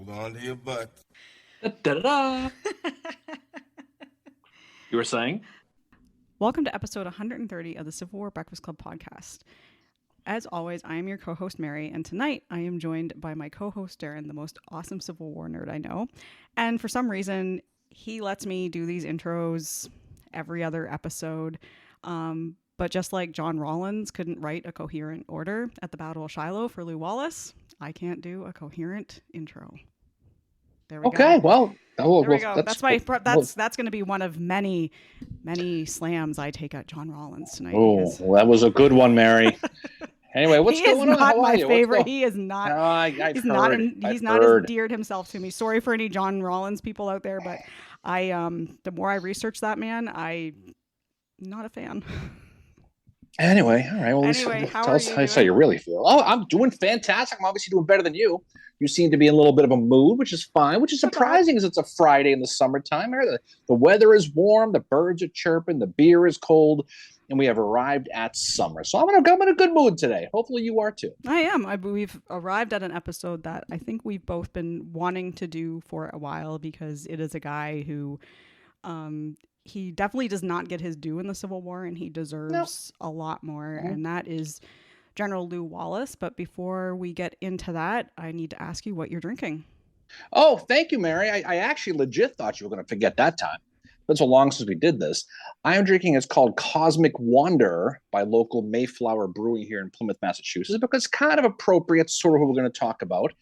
Hold on to your butts. Da-da-da. You were saying? Welcome to episode 130 of the Civil War Breakfast Club podcast. As always, I am your co-host, Mary, and tonight I am joined by my co-host, Darren, the most awesome Civil War nerd I know. And for some reason, he lets me do these intros every other episode. But just like John Rawlins couldn't write a coherent order at the Battle of Shiloh for Lew Wallace, I can't do a coherent intro. There we go. Okay, well, there we go. That's going to be one of many slams I take at John Rawlins tonight. Oh, well, that was a good one, Mary. Anyway, what's going on? How are you? Favorite. He is not. He's not endeared himself to me. Sorry for any John Rawlins people out there, but the more I research that man, I'm not a fan. Anyway, all right. Well, tell us how you really feel. Oh, I'm doing fantastic. I'm obviously doing better than you. You seem to be in a little bit of a mood, which is fine, which is surprising as it's a Friday in the summertime. The weather is warm, the birds are chirping, the beer is cold, and we have arrived at summer. So I'm in a good mood today. Hopefully you are too. I am. We've arrived at an episode that I think we've both been wanting to do for a while because it is a guy who he definitely does not get his due in the Civil War, and he deserves a lot more, and that is General Lew Wallace. But before we get into that, I need to ask you what you're drinking. Oh, thank you, Mary. I actually legit thought you were going to forget that time. It's been so long since we did this. I am drinking, it's called Cosmic Wanderer by local Mayflower Brewing here in Plymouth, Massachusetts, because it's kind of appropriate, sort of what we're going to talk about.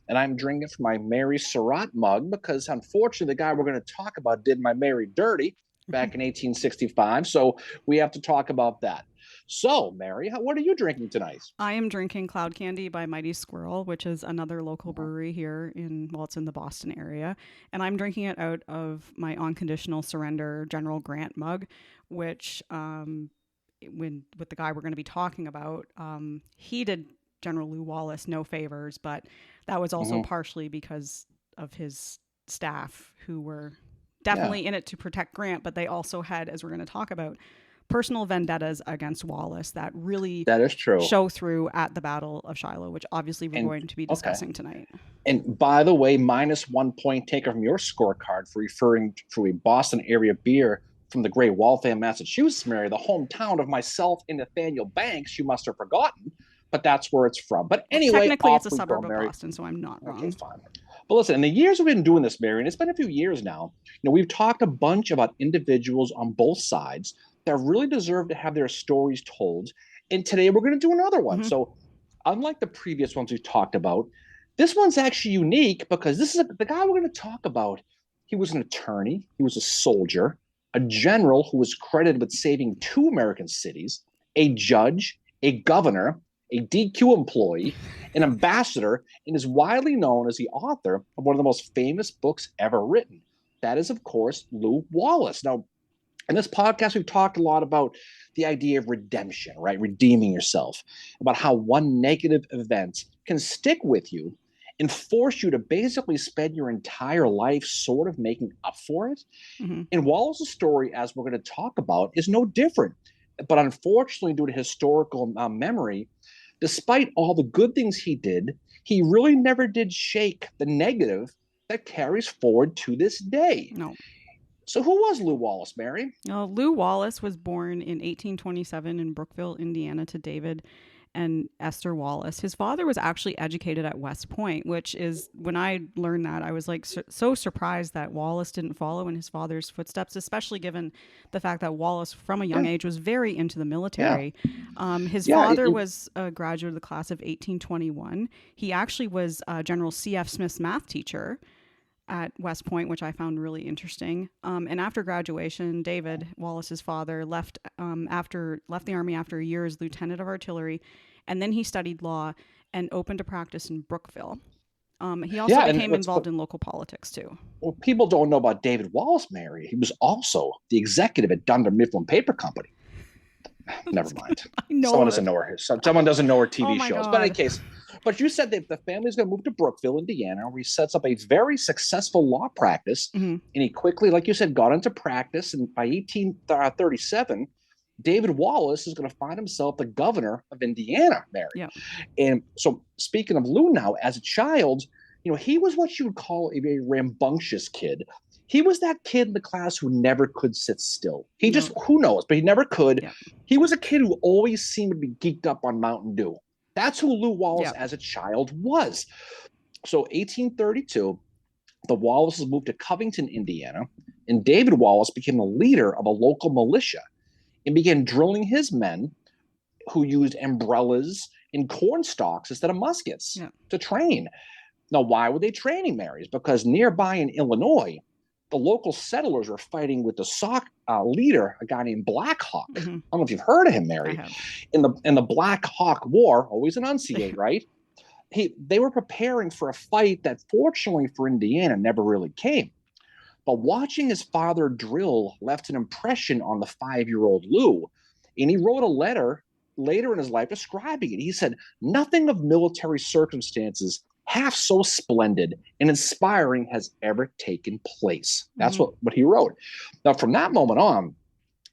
And I'm drinking it from my Mary Surratt mug because, unfortunately, the guy we're going to talk about did my Mary dirty back in 1865. So we have to talk about that. So, Mary, what are you drinking tonight? I am drinking Cloud Candy by Mighty Squirrel, which is another local brewery here it's in the Boston area. And I'm drinking it out of my Unconditional Surrender General Grant mug, which with the guy we're going to be talking about, he did General Lew Wallace no favors, but that was also partially because of his staff who were definitely in it to protect Grant, but they also had, as we're going to talk about, personal vendettas against Wallace that is true. Show through at the Battle of Shiloh, which obviously we're going to be discussing tonight. And by the way, -1 point taker from your scorecard for referring to a Boston area beer from the Great Waltham, Massachusetts, Mary, the hometown of myself and Nathaniel Banks. You must have forgotten, but that's where it's from. But anyway, technically it's a suburb of Boston, so I'm not wrong. Okay, fine. But listen, in the years we've been doing this, Mary, and it's been a few years now, we've talked a bunch about individuals on both sides that really deserve to have their stories told. And today we're going to do another one. So unlike the previous ones we've talked about, this one's actually unique because this is the guy we're going to talk about. He was an attorney. He was a soldier, a general who was credited with saving 2 American cities, a judge, a governor, a DQ employee, an ambassador, and is widely known as the author of one of the most famous books ever written. That is, of course, Lew Wallace. Now, in this podcast, we've talked a lot about the idea of redemption, right? Redeeming yourself, about how one negative event can stick with you and force you to basically spend your entire life sort of making up for it. And Wallace's story, as we're going to talk about, is no different. But unfortunately, due to historical memory, despite all the good things he did, he really never did shake the negative that carries forward to this day. No. So who was Lew Wallace, Mary? Lew Wallace was born in 1827 in Brookville, Indiana, to David and Esther Wallace. His father was actually educated at West Point, which is, when I learned that, I was like so surprised that Wallace didn't follow in his father's footsteps, especially given the fact that Wallace, from a young age, was very into the military. His father was a graduate of the class of 1821. He actually was General C.F. Smith's math teacher at West Point, which I found really interesting. And after graduation, David, Wallace's father, left the Army after a year as lieutenant of artillery, and then he studied law and opened a practice in Brookville. He also became involved in local politics too. Well, people don't know about David Wallace, Mary. He was also the executive at Dunder Mifflin Paper Company. Never mind. Someone doesn't know her TV shows. God. But in any case, but you said that the family's going to move to Brookville, Indiana, where he sets up a very successful law practice. And he quickly, like you said, got into practice. And by 1837, David Wallace is going to find himself the governor of Indiana, Mary. Yeah. And so speaking of Lew now, as a child, He was what you would call a very rambunctious kid. He was that kid in the class who never could sit still. He just, No. who knows, but he never could. Yeah. He was a kid who always seemed to be geeked up on Mountain Dew. That's who Lew Wallace Yeah. as a child was. So 1832, the Wallaces moved to Covington, Indiana, and David Wallace became the leader of a local militia and began drilling his men who used umbrellas and corn stalks instead of muskets Yeah. to train. Now, why were they training, Marys? Because nearby in Illinois, the local settlers were fighting with the Sauk leader, a guy named Black Hawk. I don't know if you've heard of him, I Mary. have. In the Black Hawk War, always enunciate, right? They were preparing for a fight that, fortunately for Indiana, never really came. But watching his father drill left an impression on the 5-year-old Lew, and he wrote a letter later in his life describing it. He said, "Nothing of military circumstances half so splendid and inspiring has ever taken place." That's what he wrote. Now, from that moment on,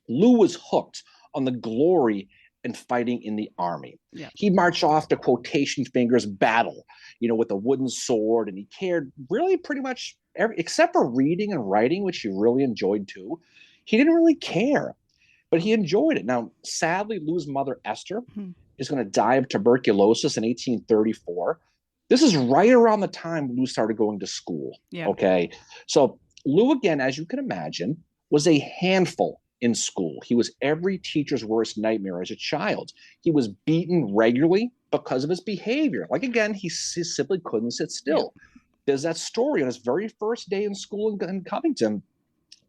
Lew was hooked on the glory and fighting in the army. Yeah. He marched off to quotation fingers battle, with a wooden sword, and he cared really pretty much except for reading and writing, which he really enjoyed too. He didn't really care, but he enjoyed it. Now, sadly, Lew's mother, Esther, is going to die of tuberculosis in 1834. This is right around the time Lew started going to school. Yeah. Okay. So Lew, again, as you can imagine, was a handful in school. He was every teacher's worst nightmare as a child. He was beaten regularly because of his behavior. Like, again, he simply couldn't sit still. Yeah. There's that story on his very first day in school in Covington,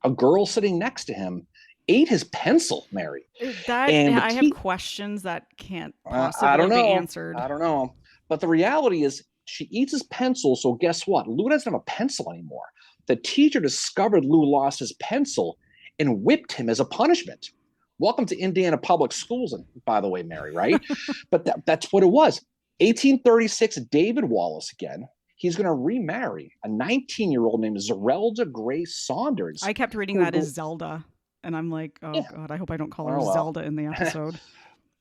a girl sitting next to him ate his pencil, Mary. I have questions that can't possibly be answered. I don't know. But the reality is she eats his pencil, so guess what? Lew doesn't have a pencil anymore. The teacher discovered Lew lost his pencil and whipped him as a punishment. Welcome to Indiana public schools, by the way, Mary, right? But that's what it was. 1836, David Wallace again. He's going to remarry a 19-year-old named Zerelda Grace Saunders. I kept reading that as Zelda, and I'm like, God, I hope I don't call her Zelda in the episode.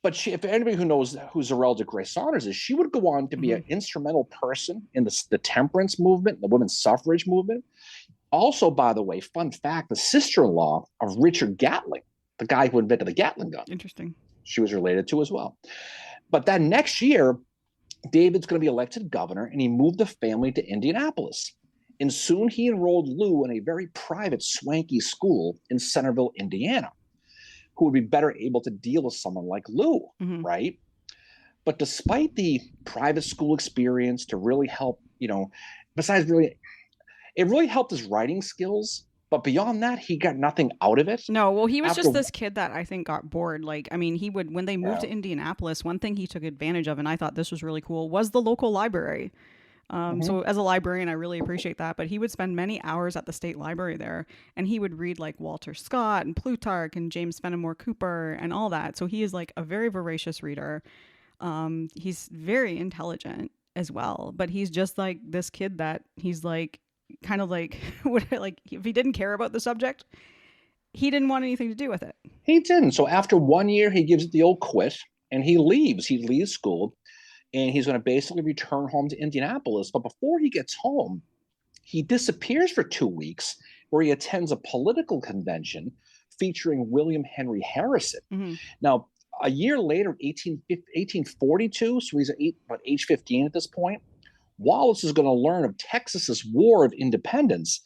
But if anybody who knows who Zerelda Grace Saunders is, she would go on to be an instrumental person in the temperance movement, the women's suffrage movement. Also, by the way, fun fact, the sister-in-law of Richard Gatling, the guy who invented the Gatling gun. Interesting. She was related to as well. But that next year, David's going to be elected governor, and he moved the family to Indianapolis. And soon he enrolled Lew in a very private, swanky school in Centerville, Indiana, who would be better able to deal with someone like Lew, right? But despite the private school experience to really help, besides really, it really helped his writing skills. But beyond that, he got nothing out of it. No, well, he was just this kid that I think got bored. Like, I mean, when they moved to Indianapolis, one thing he took advantage of, and I thought this was really cool, was the local library. So as a librarian, I really appreciate that. But he would spend many hours at the state library there, and he would read like Walter Scott and Plutarch and James Fenimore Cooper and all that. So he is like a very voracious reader. He's very intelligent as well, but he's just like this kid that he's like, kind of like, if he didn't care about the subject, he didn't want anything to do with it. He didn't. So after 1 year, he gives it the old quit and he leaves. He leaves school and he's going to basically return home to Indianapolis. But before he gets home, he disappears for 2 weeks where he attends a political convention featuring William Henry Harrison. Now, a year later, 1842, so he's about age 15 at this point, Wallace is going to learn of Texas's War of Independence.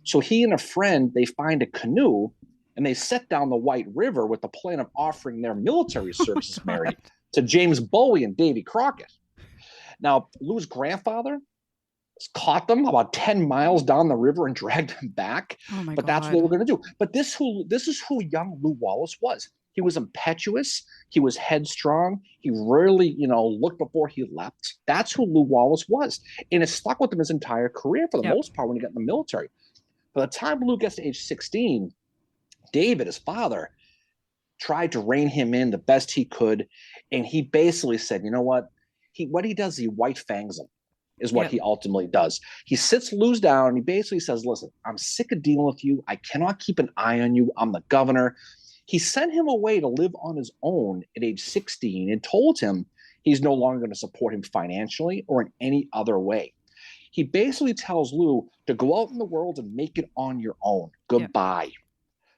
So he and a friend, they find a canoe and they set down the White River with the plan of offering their military services, Mary, to James Bowie and Davy Crockett. Now, Lew's grandfather caught them about 10 miles down the river and dragged them back. But that's what we're going to do. But this is who young Lew Wallace was. He was impetuous. He was headstrong. He rarely, looked before he leapt. That's who Lew Wallace was. And it stuck with him his entire career for the most part when he got in the military. By the time Lew gets to age 16, David, his father, tried to rein him in the best he could. And he basically said, you know what? What he does, he white fangs him, is what he ultimately does. He sits Lew down and he basically says, listen, I'm sick of dealing with you. I cannot keep an eye on you. I'm the governor. He sent him away to live on his own at age 16 and told him he's no longer going to support him financially or in any other way. He basically tells Lew to go out in the world and make it on your own. Yeah. Goodbye.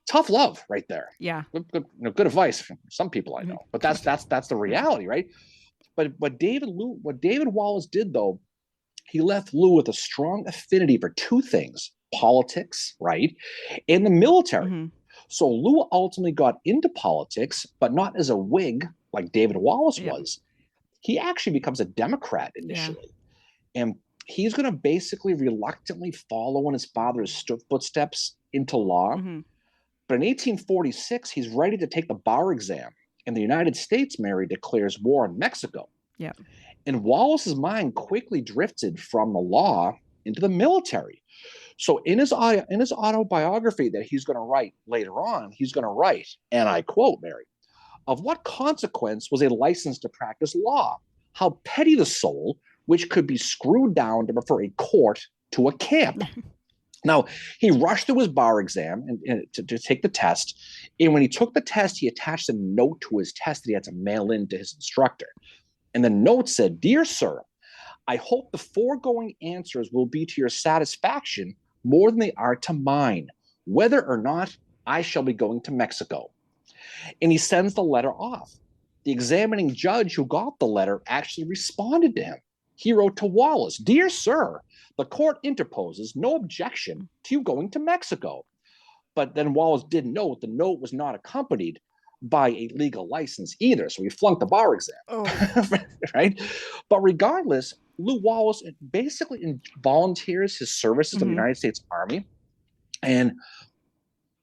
Tough love right there. Yeah. Good advice from some people I know, but that's the reality, right? But what David Wallace did though, he left Lew with a strong affinity for two things: politics, right, and the military. Mm-hmm. So Lew ultimately got into politics, but not as a Whig like David Wallace Yeah. was. He actually becomes a Democrat Yeah. initially, and he's going to basically reluctantly follow in his father's footsteps into law. Mm-hmm. But in 1846, he's ready to take the bar exam, and the United States, Mary, declares war on Mexico. Yeah. And Wallace's mind quickly drifted from the law into the military. So in his autobiography that he's going to write later on, he's going to write, and I quote, Mary, of what consequence was a license to practice law? How petty the soul which could be screwed down to prefer a court to a camp. Now, he rushed through his bar exam to take the test. And when he took the test, he attached a note to his test that he had to mail in to his instructor. And the note said, "Dear sir, I hope the foregoing answers will be to your satisfaction more than they are to mine, whether or not I shall be going to Mexico." And he sends the letter off. The examining judge who got the letter actually responded to him. He wrote to Wallace, "Dear sir, the court interposes no objection to you going to Mexico." But then Wallace did note the note was not accompanied by a legal license either. So he flunked the bar exam. Oh. Right? But regardless, Lew Wallace basically volunteers his services to the Mm-hmm. United States Army.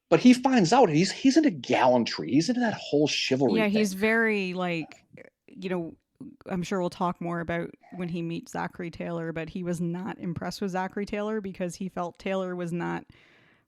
But he finds out he's into gallantry. He's into that whole chivalry Yeah, thing. he's very like, you know, I'm sure we'll talk more about when he meets Zachary Taylor, but he was not impressed with Zachary Taylor because he felt Taylor was not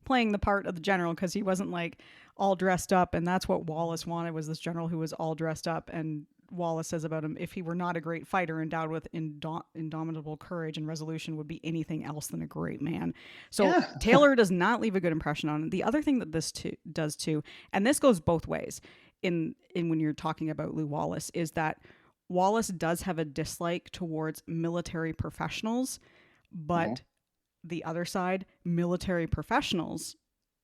playing the part of the general because he wasn't like all dressed up, and that's what Wallace wanted, was this general who was all dressed up. And Wallace says about him, if he were not a great fighter endowed with indomitable courage and resolution, would be anything else than a great man. So Yeah. Taylor does not leave a good impression on him. The other thing that this does too, and this goes both ways in when you're talking about Lew Wallace, is that Wallace does have a dislike towards military professionals, Mhm. but the other side, military professionals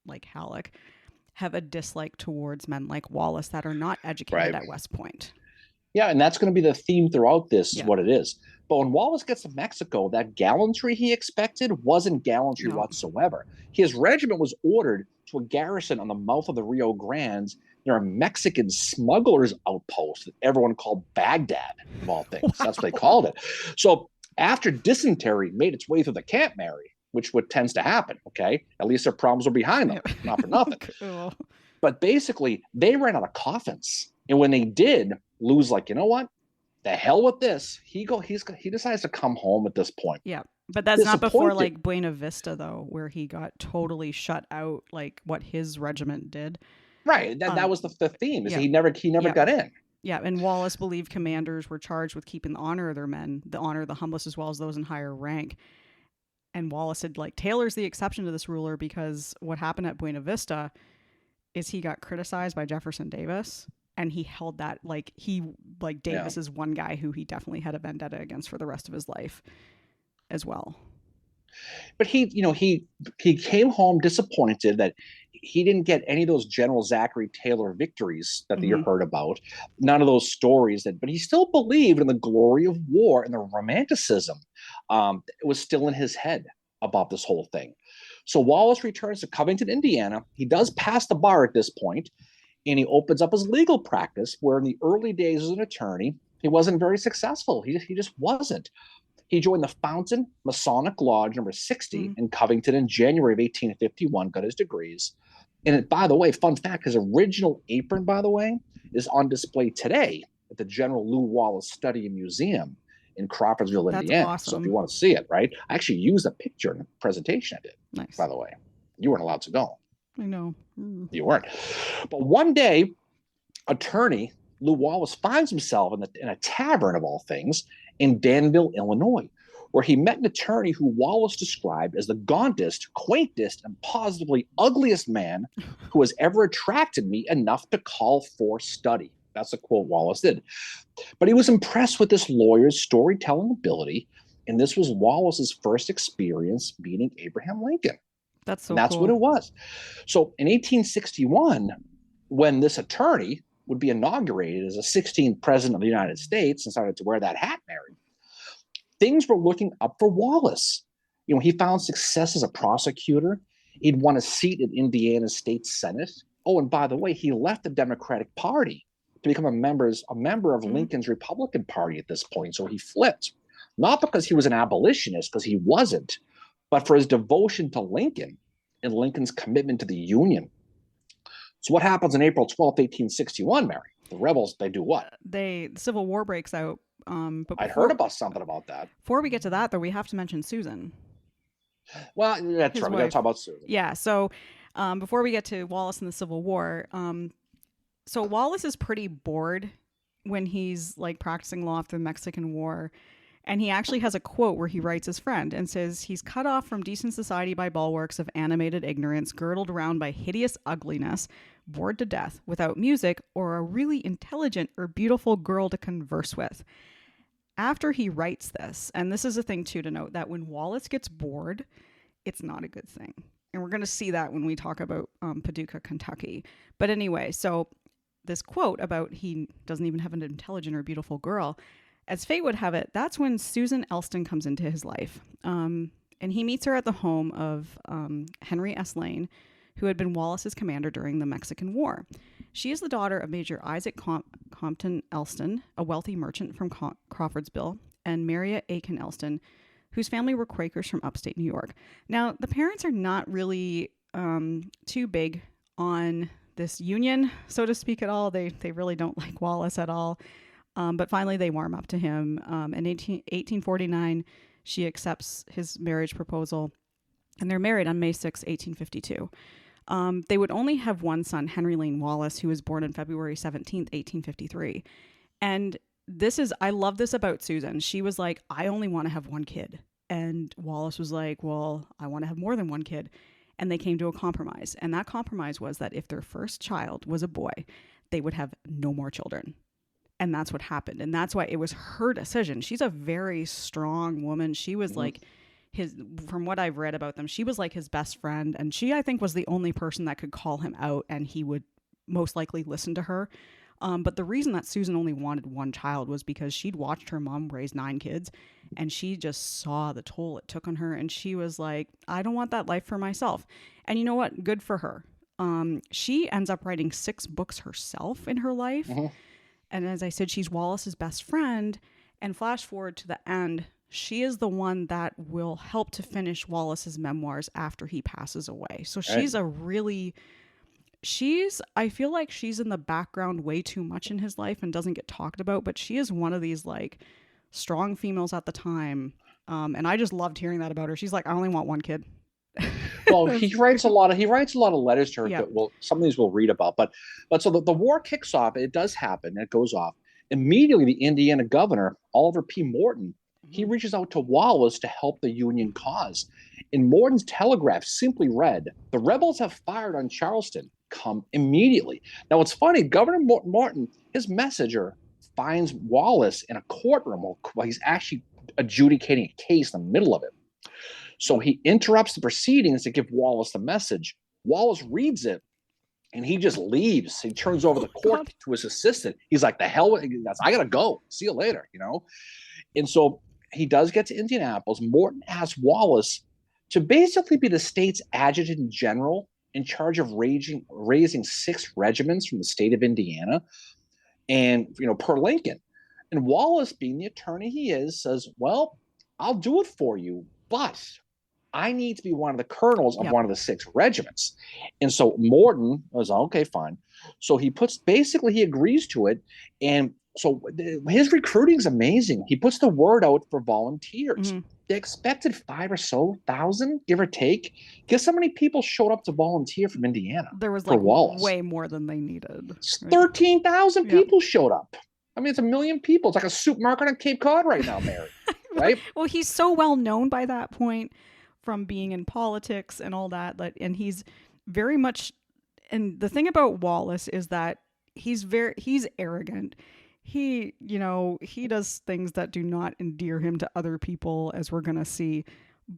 like Halleck, have a dislike towards men like Wallace that are not educated Right. at West Point. Yeah, and that's going to be the theme throughout this, is Yeah. what it is. But when Wallace gets to Mexico, that gallantry he expected wasn't gallantry No. whatsoever. His regiment was ordered to a garrison on the mouth of the Rio Grande near a Mexican smugglers outpost that everyone called Baghdad, of all things. Wow. That's what they called it. So after dysentery made its way through the camp, Mary, which what tends to happen, okay? At least their problems were behind them, not for nothing. Cool. But basically, they ran out of coffins. And when they did, Lew's like, you know what? The hell with this. He decides to come home at this point. Yeah. But that's not before like Buena Vista though, where he got totally shut out, like what his regiment did. Right. That was the theme, is yeah. he never got in. Yeah, and Wallace believed commanders were charged with keeping the honor of their men, the honor of the humblest as well as those in higher rank. And Wallace said, like, Taylor's the exception to this ruler because what happened at Buena Vista is he got criticized by Jefferson Davis, and he held that, like, Davis is one guy who he definitely had a vendetta against for the rest of his life as well. But he came home disappointed that he didn't get any of those General Zachary Taylor victories that you heard about. None of those stories but he still believed in the glory of war and the romanticism. It was still in his head about this whole thing. So Wallace returns to Covington, Indiana. He does pass the bar at this point, and he opens up his legal practice, where in the early days as an attorney, he wasn't very successful. He just wasn't. He joined the Fountain Masonic Lodge number 60 in Covington in January of 1851, got his degrees. And by the way, fun fact, his original apron, by the way, is on display today at the General Lew Wallace Study and Museum in Crawfordsville, That's Indiana. awesome. So if you want to see it, right? I actually used a picture in the presentation I did. Nice. By the way, you weren't allowed to go. I know. You weren't. But one day, attorney Lew Wallace finds himself in a tavern, of all things, in Danville, Illinois, where he met an attorney who Wallace described as the gauntest, quaintest, and positively ugliest man who has ever attracted me enough to call for study. That's a quote Wallace did. But he was impressed with this lawyer's storytelling ability, And this was Wallace's first experience meeting Abraham Lincoln. That's And so that's what cool. it was. So in 1861, when this attorney would be inaugurated as a 16th president of the United States and started to wear that hat, Mary, things were looking up for Wallace. He found success as a prosecutor. He'd won a seat in Indiana's state Senate. Oh, and by the way, he left the Democratic Party to become a member of Mm-hmm. Lincoln's Republican Party at this point. So he flipped, not because he was an abolitionist, because he wasn't, but for his devotion to Lincoln and Lincoln's commitment to the Union. So what happens on April 12th, 1861, Mary? The rebels, they do what? The Civil War breaks out. But I'd heard about something about that. before we get to that, though, we have to mention Susan, Well, that's his right. We got to wife. talk about Susan. Yeah. So before we get to Wallace and the Civil War, so Wallace is pretty bored when he's like practicing law after the Mexican War. And he actually has a quote where he writes his friend and says, he's cut off from decent society by bulwarks of animated ignorance, girdled around by hideous ugliness, bored to death, without music or a really intelligent or beautiful girl to converse with. After he writes this, and this is a thing too to note, that when Wallace gets bored, it's not a good thing. And we're going to see that when we talk about Paducah, Kentucky. But anyway, so this quote about he doesn't even have an intelligent or beautiful girl, as fate would have it, that's when Susan Elston comes into his life. And he meets her at the home of Henry S. Lane, who had been Wallace's commander during the Mexican War. She is the daughter of Major Isaac Compton Elston, a wealthy merchant from Crawfordsville, and Maria Aiken Elston, whose family were Quakers from upstate New York. Now, the parents are not really too big on this union, so to speak, at all. They really don't like Wallace at all. But finally, they warm up to him. In 1849, she accepts his marriage proposal, and they're married on May 6, 1852. They would only have one son, Henry Lane Wallace, who was born on February 17th, 1853. And I love this about Susan. She was like, I only want to have one kid. And Wallace was like, well, I want to have more than one kid. And they came to a compromise. And that compromise was that if their first child was a boy, they would have no more children. And that's what happened. And that's why it was her decision. She's a very strong woman. She was like from what I've read about them, she was like his best friend. And she, I think, was the only person that could call him out and he would most likely listen to her. But the reason that Susan only wanted one child was because she'd watched her mom raise 9 kids and she just saw the toll it took on her. And she was like, I don't want that life for myself. And you know what? Good for her. She ends up writing 6 books herself in her life. Mm-hmm. And as I said, she's Wallace's best friend. And flash forward to the end, she is the one that will help to finish Wallace's memoirs after he passes away. So she's I feel like she's in the background way too much in his life and doesn't get talked about, but she is one of these like strong females at the time. And I just loved hearing that about her. She's like, I only want one kid. Well, he writes a lot of letters to her. Yeah. That some of these we'll read about, but so the war kicks off. It does happen. It goes off immediately. The Indiana governor, Oliver P. Morton, he reaches out to Wallace to help the Union cause. And Morton's telegraph simply read, "The rebels have fired on Charleston. Come immediately." Now, what's funny, Governor Morton, his messenger, finds Wallace in a courtroom while he's actually adjudicating a case in the middle of it. So he interrupts the proceedings to give Wallace the message. Wallace reads it, and he just leaves. He turns over the court to his assistant. He's like, the hell, I got to go. See you later, And so he does get to Indianapolis. Morton asks Wallace to basically be the state's adjutant general in charge of raising 6 regiments from the state of Indiana, and per Lincoln. And Wallace, being the attorney he is, says, well, I'll do it for you, but I need to be one of the colonels of one of the 6 regiments. And so Morton was, okay, fine. So he agrees to it. And so his recruiting is amazing. He puts the word out for volunteers. Mm-hmm. They expected 5,000 or so, give or take. Guess how many people showed up to volunteer from Indiana? There was like Wallace? Way more than they needed. Right? 13,000 people showed up. I mean, it's 1 million people. It's like a supermarket on Cape Cod right now, Mary. Right? Well, he's so well known by that point from being in politics and all that. And he's very much. And the thing about Wallace is that he's arrogant. he does things that do not endear him to other people, as we're going to see.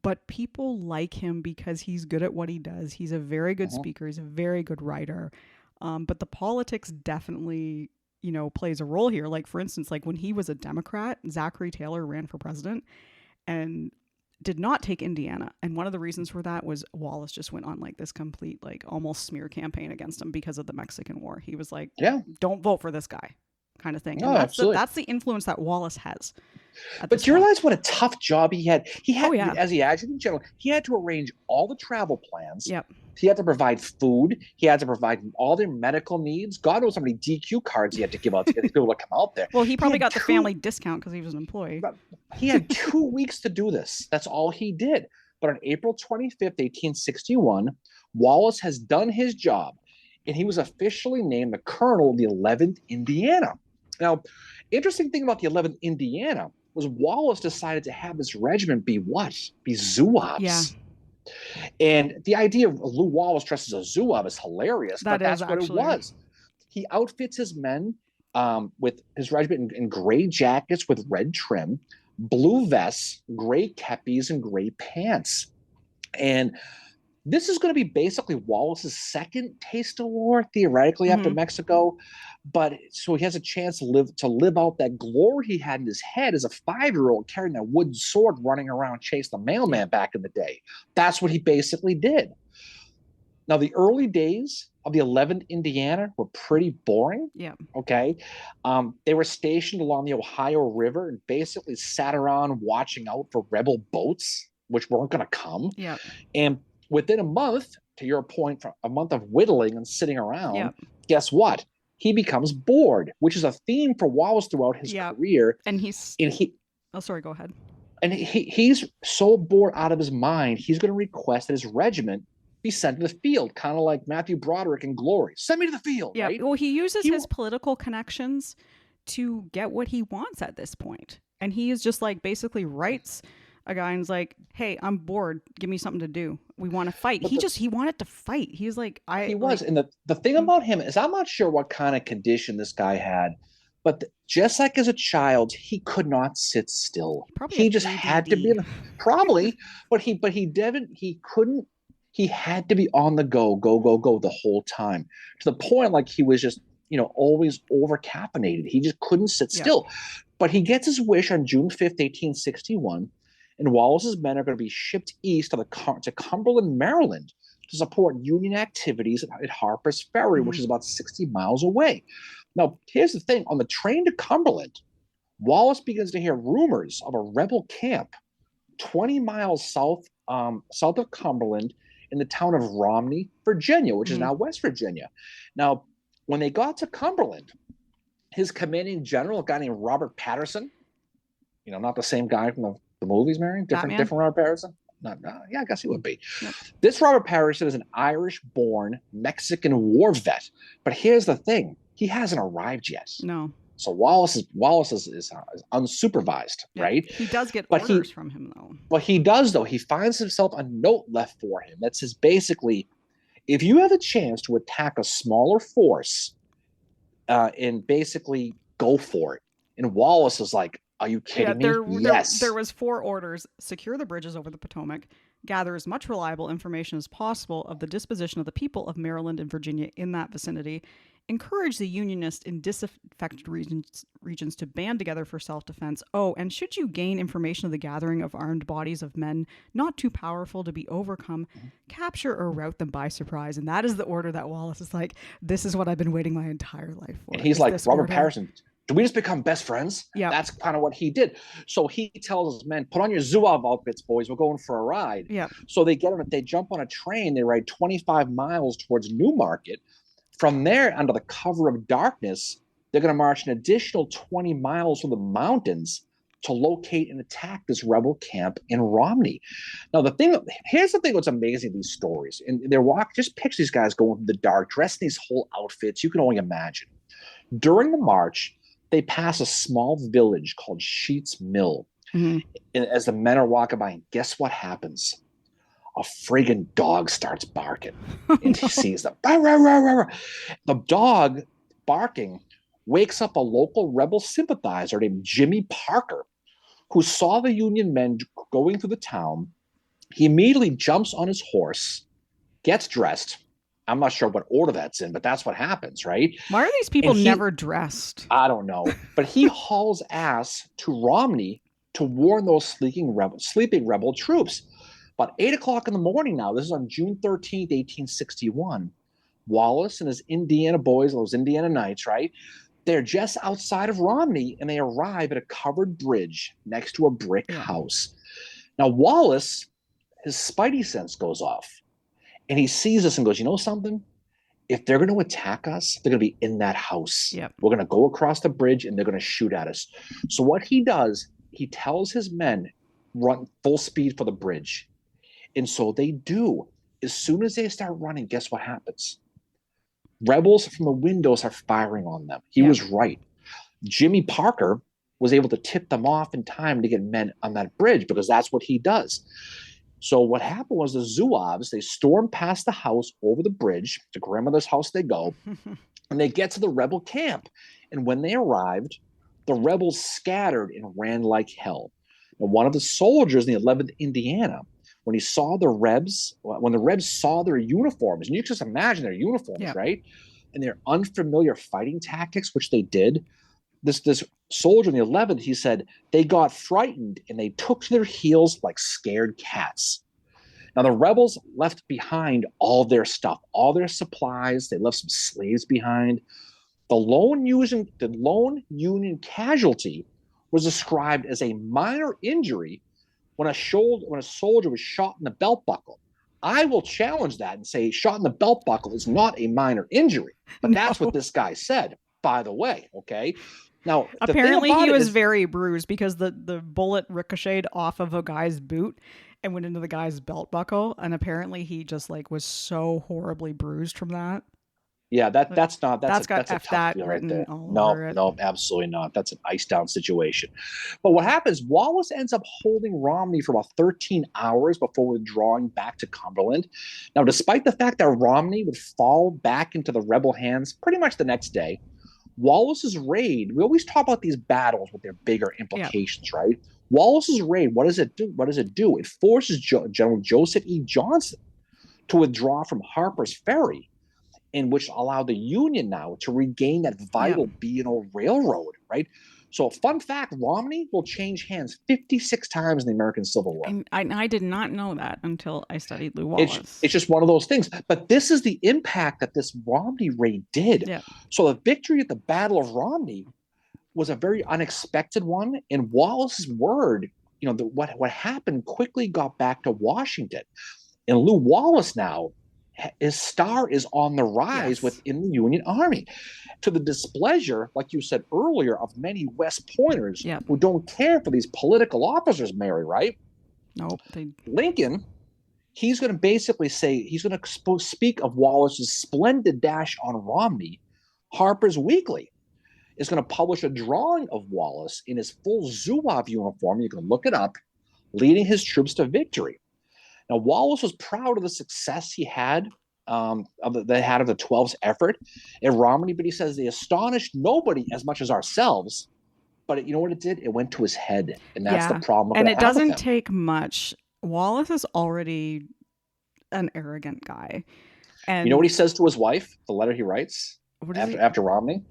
But people like him because he's good at what he does. He's a very good Mhm. speaker. He's a very good writer. But the politics definitely, plays a role here. Like, for instance, like when he was a Democrat, Zachary Taylor ran for president and did not take Indiana. And one of the reasons for that was Wallace just went on like this complete, like almost smear campaign against him because of the Mexican War. He was like, Yeah, don't vote for this guy, kind of thing. And no, absolutely. that's the influence that Wallace has at But this do you point. realize what a tough job he had? He Oh had, yeah. as the adjutant general, he had to arrange all the travel plans. Yep. He had to provide food. He had to provide all their medical needs. God knows how many DQ cards he had to give out to get people to come out there. Well, he He probably had got the two. family discount because he was an employee. He had 2 weeks to do this. That's all he did. But on April 25th, 1861, Wallace has done his job, and he was officially named the colonel of the 11th Indiana. Now, interesting thing about the 11th Indiana was Wallace decided to have this regiment be what? Be Yeah, Zouaves. And the idea of Lew Wallace dressed as a Zouave is hilarious, that but is that's what it actually. was. He outfits his men with his regiment in gray jackets with red trim, blue vests, gray kepis, and gray pants. And this is going to be basically Wallace's second taste of war, theoretically, after Mm-hmm. Mexico. But so he has a chance to live out that glory he had in his head as a 5-year-old carrying that wooden sword running around chase the Yeah. mailman back in the day. That's what he basically did. Now, the early days of the 11th Indiana were pretty boring. Yeah. Okay. They were stationed along the Ohio River and basically sat around watching out for rebel boats, which weren't going to come. Yeah. And within a month, to your point, a month of whittling and sitting around, Yeah. guess what? He becomes bored, which is a theme for Wallace throughout his Yeah. career. And he's. And he Oh, sorry. Go ahead. he's so bored out of his mind, he's going to request that his regiment be sent to the field, kind of like Matthew Broderick in Glory. Send me to the field, Yeah. right? Well, he uses He his political connections to get what he wants at this point. And he is just like basically writes a guy and's like, "Hey, I'm bored. Give me something to do. We want to fight." but He wanted to fight. He's like, I he like was, and the thing about him is, I'm not sure what kind of condition this guy had, but just like as a child, he could not sit still. he probably He had just had to be ADD. probably, but he didn't. He couldn't. He had to be on the go, go, go, go the whole time, to the point like he was just always over caffeinated. He just couldn't sit Yeah. still. But he gets his wish on June 5th, 1861, and Wallace's men are going to be shipped east to Cumberland, Maryland, to support Union activities at Harper's Ferry, Mm-hmm. which is about 60 miles away. Now, here's the thing: on the train to Cumberland, Wallace begins to hear rumors of a rebel camp 20 miles south of Cumberland in the town of Romney, Virginia, which is Mm-hmm. now West Virginia. Now, when they got to Cumberland, his commanding general, a guy named Robert Patterson, not the same guy from the movies, Mary, Batman. different Robert Patterson. Not, yeah, I guess he would be. Yep. This Robert Patterson is an Irish-born Mexican war vet, but here's the thing: he hasn't arrived yet. No. So Wallace is unsupervised, Yeah. right? He does get But orders from him though. But he does, though. He finds himself a note left for him that says basically, if you have a chance to attack a smaller force, and basically go for it. And Wallace is like, "Are you kidding me?" Yes. There was 4 orders: secure the bridges over the Potomac, gather as much reliable information as possible of the disposition of the people of Maryland and Virginia in that vicinity, encourage the Unionists in disaffected regions to band together for self-defense. Oh, and should you gain information of the gathering of armed bodies of men not too powerful to be overcome, capture or rout them by surprise. And that is the order that Wallace is like, this is what I've been waiting my entire life for. And he's is like, this Robert order. Patterson, do we just become best friends? Yeah. That's kind of what he did. So he tells his men, put on your Zouave outfits, boys. We're going for a ride. Yeah. So they jump on a train. They ride 25 miles towards Newmarket. From there, under the cover of darkness, they're going to march an additional 20 miles through the mountains to locate and attack this rebel camp in Romney. Now, here's the thing what's amazing, these stories. And just picture these guys going through the dark, dressed in these whole outfits. You can only imagine. During the march, they pass a small village called Sheets Mill. Mm-hmm. And as the men are walking by, and guess what happens? A friggin' dog starts barking, and he sees them. The dog barking wakes up a local rebel sympathizer named Jimmy Parker, who saw the Union men going through the town. He immediately jumps on his horse, gets dressed. I'm not sure what order that's in, but that's what happens, right? Why are these people And he, never dressed? I don't know, but he hauls ass to Romney to warn those sleeping rebel troops. About 8 o'clock in the morning now, this is on June 13th, 1861. Wallace and his Indiana boys, those Indiana Knights, right? They're just outside of Romney and they arrive at a covered bridge next to a brick Yeah. house. Now, Wallace, his spidey sense goes off and he sees this and goes, you know something? If they're going to attack us, they're going to be in that house. Yep. We're going to go across the bridge and they're going to shoot at us. So what he does, he tells his men, run full speed for the bridge. And so they do. As soon as they start running, guess what happens? Rebels from the windows are firing on them. He was right. Jimmy Parker was able to tip them off in time to get men on that bridge because that's what he does. So what happened was the Zouaves, they stormed past the house over the bridge. To grandmother's house they go, and they get to the rebel camp. And when they arrived, the rebels scattered and ran like hell. And one of the soldiers in the 11th Indiana, when he saw the Rebs, when the Rebs saw their uniforms, and you can just imagine their uniforms, right? And their unfamiliar fighting tactics, which they did, this soldier in the 11th, he said, they got frightened and they took to their heels like scared cats. Now, the rebels left behind all their stuff, all their supplies. They left some slaves behind. The lone Union casualty was described as a minor injury when a soldier was shot in the belt buckle. I will challenge that and say shot in the belt buckle is not a minor injury. But that's what this guy said, by the way, okay? Now, apparently he was very bruised because the bullet ricocheted off of a guy's boot and went into the guy's belt buckle, and apparently he just like was so horribly bruised from that. Yeah, that's a tough deal right there. No, absolutely not. That's an ice down situation. But what happens? Wallace ends up holding Romney for about 13 hours before withdrawing back to Cumberland. Now, despite the fact that Romney would fall back into the rebel hands pretty much the next day, Wallace's raid, we always talk about these battles with their bigger implications, right? Wallace's raid, what does it do? It forces General Joseph E. Johnston to withdraw from Harper's Ferry, in which allowed the Union now to regain that vital B&O railroad, right? So, fun fact, Romney will change hands 56 times in the American Civil War. And I did not know that until I studied Lew Wallace. It's just one of those things. But this is the impact that this Romney raid did. Yeah. So the victory at the Battle of Romney was a very unexpected one. And Wallace's word, what happened quickly got back to Washington. And Lew Wallace now, his star is on the rise within the Union Army, to the displeasure, like you said earlier, of many West Pointers who don't care for these political officers, Mary, right? Nope. Lincoln, he's going to basically say, he's going to speak of Wallace's splendid dash on Romney. Harper's Weekly is going to publish a drawing of Wallace in his full Zouave uniform. You can look it up, leading his troops to victory. Now, Wallace was proud of the success he had of the 12's effort at Romney, but he says they astonished nobody as much as ourselves. But you know what it did? It went to his head, and that's the problem. And it doesn't take much. Wallace is already an arrogant guy. And you know what he says to his wife? The letter he writes after Romney,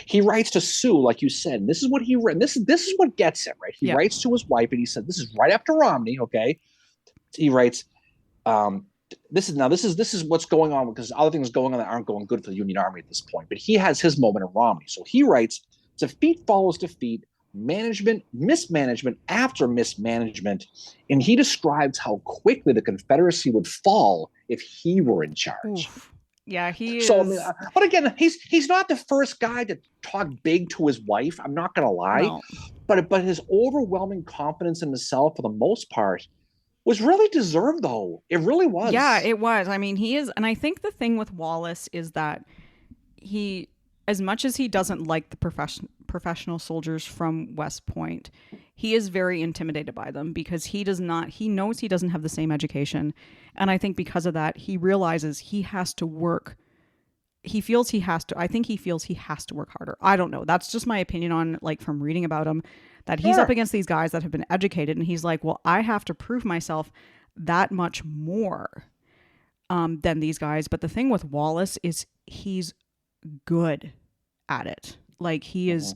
he writes to Sue, like you said. And this is what he read. This is what gets him right. He writes to his wife, and he said, "This is right after Romney." Okay, he writes. This is what's going on because other things going on that aren't going good for the Union Army at this point. But he has his moment in Romney. So he writes, defeat follows defeat, mismanagement after mismanagement. And he describes how quickly the Confederacy would fall if he were in charge. Oof. Yeah, he is. So, but again, he's not the first guy to talk big to his wife. I'm not going to lie. No. But his overwhelming confidence in himself, for the most part, was really deserved, though. It really was. Yeah, it was. I mean, he is. And I think the thing with Wallace is that he, as much as he doesn't like the professional soldiers from West Point, he is very intimidated by them because he knows he doesn't have the same education. And I think because of that, he realizes he has to work he feels he has to. I think he feels he has to work harder. I don't know. That's just my opinion on, like, from reading about him, that he's up Sure. against these guys that have been educated, and he's like, well, I have to prove myself that much more than these guys. But the thing with Wallace is he's good at it. Like, Mhm.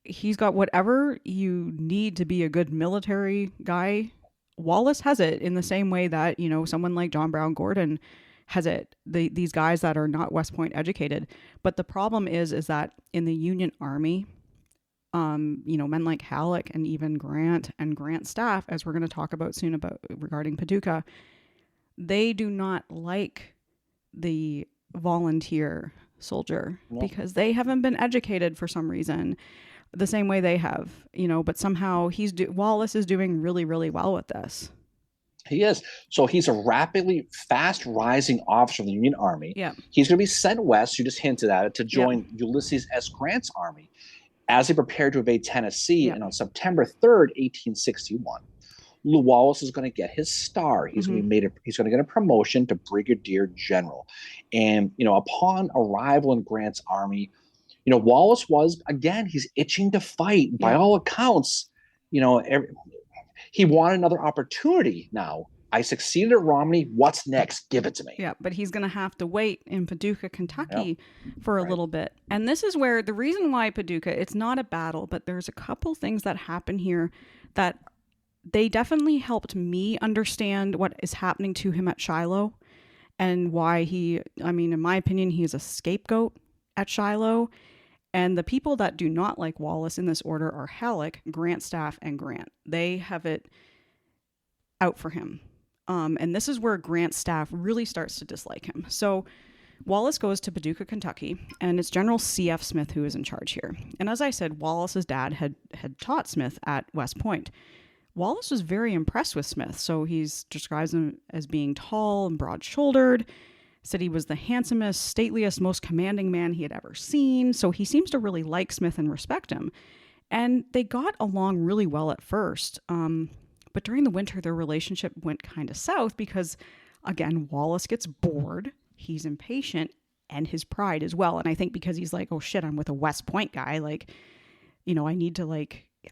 he's got whatever you need to be a good military guy. Wallace has it in the same way that, someone like John Brown Gordon has it. These guys that are not West Point educated. But the problem is that in the Union Army, men like Halleck and even Grant and Grant staff, as we're going to talk about soon about regarding Paducah, they do not like the volunteer soldier No, because they haven't been educated for some reason the same way they have, but somehow Wallace is doing really, really well with this. he is. So he's a rapidly fast rising officer of the Union Army. Yeah. He's going to be sent west, you just hinted at it, to Yeah. join Ulysses S. Grant's army as they prepare to invade Tennessee. Yeah. And on September 3rd, 1861, Lew Wallace is going to get his star. He's Mm-hmm. going to be he's going to get a promotion to brigadier general. And, upon arrival in Grant's army, Wallace was, again, he's itching to fight. By Yeah. all accounts, he wanted another opportunity now. I succeeded at Romney. What's next? Give it to me. Yeah, but he's going to have to wait in Paducah, Kentucky for a Right. little bit. And this is where the reason why Paducah, it's not a battle, but there's a couple things that happen here that they definitely helped me understand what is happening to him at Shiloh and why in my opinion, he is a scapegoat at Shiloh. And the people that do not like Wallace in this order are Halleck, Grant staff, and Grant. They have it out for him. And this is where Grant's staff really starts to dislike him. So Wallace goes to Paducah, Kentucky, and it's General C.F. Smith who is in charge here. And as I said, Wallace's dad had taught Smith at West Point. Wallace was very impressed with Smith, so he's describes him as being tall and broad-shouldered, said he was the handsomest, stateliest, most commanding man he had ever seen, so he seems to really like Smith and respect him. And they got along really well at first, but during the winter, their relationship went kind of south because, again, Wallace gets bored, he's impatient, and his pride as well. And I think because he's like, oh shit, I'm with a West Point guy, I need to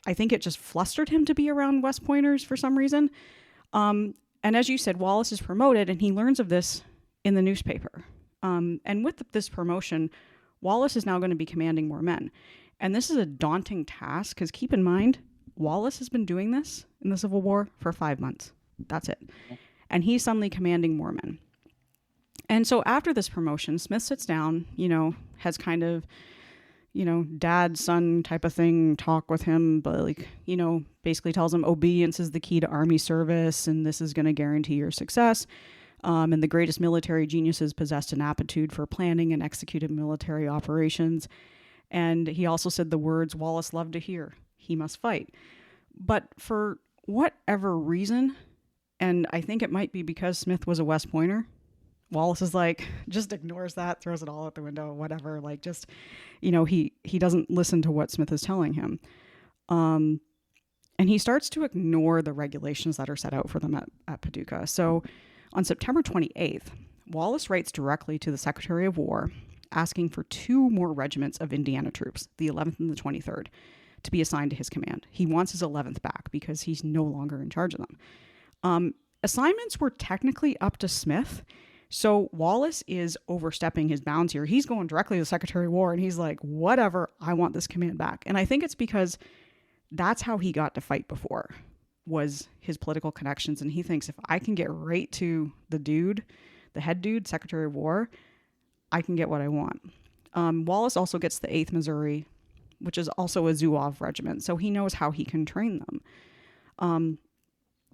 I think it just flustered him to be around West Pointers for some reason. And as you said, Wallace is promoted and he learns of this in the newspaper. And with this promotion, Wallace is now going to be commanding more men. And this is a daunting task because keep in mind, Wallace has been doing this in the Civil War for 5 months. That's it. And he's suddenly commanding more men. And so after this promotion, Smith sits down, has kind of, dad, son type of thing talk with him, but basically tells him obedience is the key to army service and this is going to guarantee your success. And the greatest military geniuses possessed an aptitude for planning and executing military operations. And he also said the words Wallace loved to hear, he must fight. But for whatever reason, and I think it might be because Smith was a West Pointer, Wallace is just ignores that, throws it all out the window, whatever. He doesn't listen to what Smith is telling him. And he starts to ignore the regulations that are set out for them at Paducah. So on September 28th, Wallace writes directly to the Secretary of War asking for 2 more regiments of Indiana troops, the 11th and the 23rd, to be assigned to his command. He wants his 11th back because he's no longer in charge of them. Assignments were technically up to Smith, so Wallace is overstepping his bounds here. He's going directly to the Secretary of War and he's like, whatever, I want this command back. And I think it's because that's how he got to fight before, was his political connections. And he thinks if I can get right to the head dude, Secretary of War, I can get what I want. Wallace also gets the 8th Missouri, which is also a Zouave regiment. So he knows how he can train them.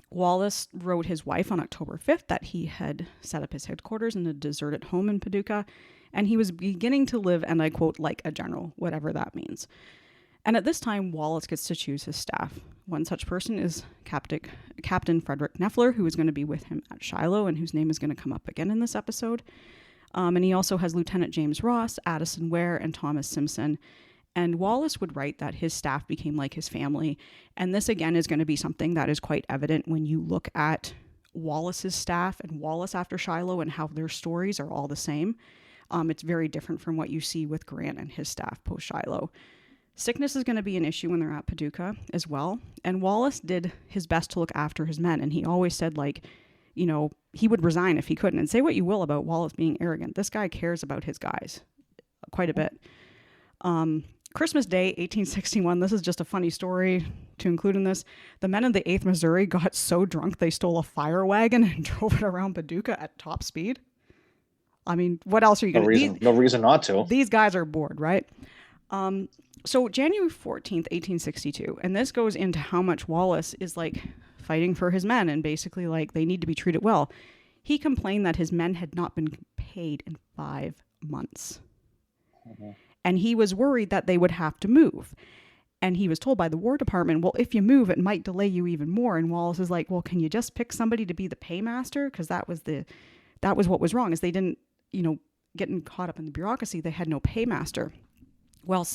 Wallace wrote his wife on October 5th that he had set up his headquarters in a deserted home in Paducah, and he was beginning to live, and I quote, like a general, whatever that means. And at this time, Wallace gets to choose his staff. One such person is Captain Frederick Neffler, who is going to be with him at Shiloh and whose name is going to come up again in this episode. And he also has Lieutenant James Ross, Addison Ware, and Thomas Simpson. And Wallace would write that his staff became like his family. And this, again, is going to be something that is quite evident when you look at Wallace's staff and Wallace after Shiloh and how their stories are all the same. It's very different from what you see with Grant and his staff post Shiloh. Sickness is going to be an issue when they're at Paducah as well. And Wallace did his best to look after his men. And he always said, like, he would resign if he couldn't. And say what you will about Wallace being arrogant. This guy cares about his guys quite a bit. Christmas Day, 1861. This is just a funny story to include in this. The men of the 8th Missouri got so drunk they stole a fire wagon and drove it around Paducah at top speed. I mean, what else are you going to do? No reason not to. These guys are bored, right? So January 14th, 1862, and this goes into how much Wallace is like fighting for his men and basically like they need to be treated well. He complained that his men had not been paid in 5 months. Mm-hmm. And he was worried that they would have to move. And he was told by the War Department, well, if you move, it might delay you even more. And Wallace is like, well, can you just pick somebody to be the paymaster? Because that was what was wrong, is they didn't, getting caught up in the bureaucracy, they had no paymaster. Well,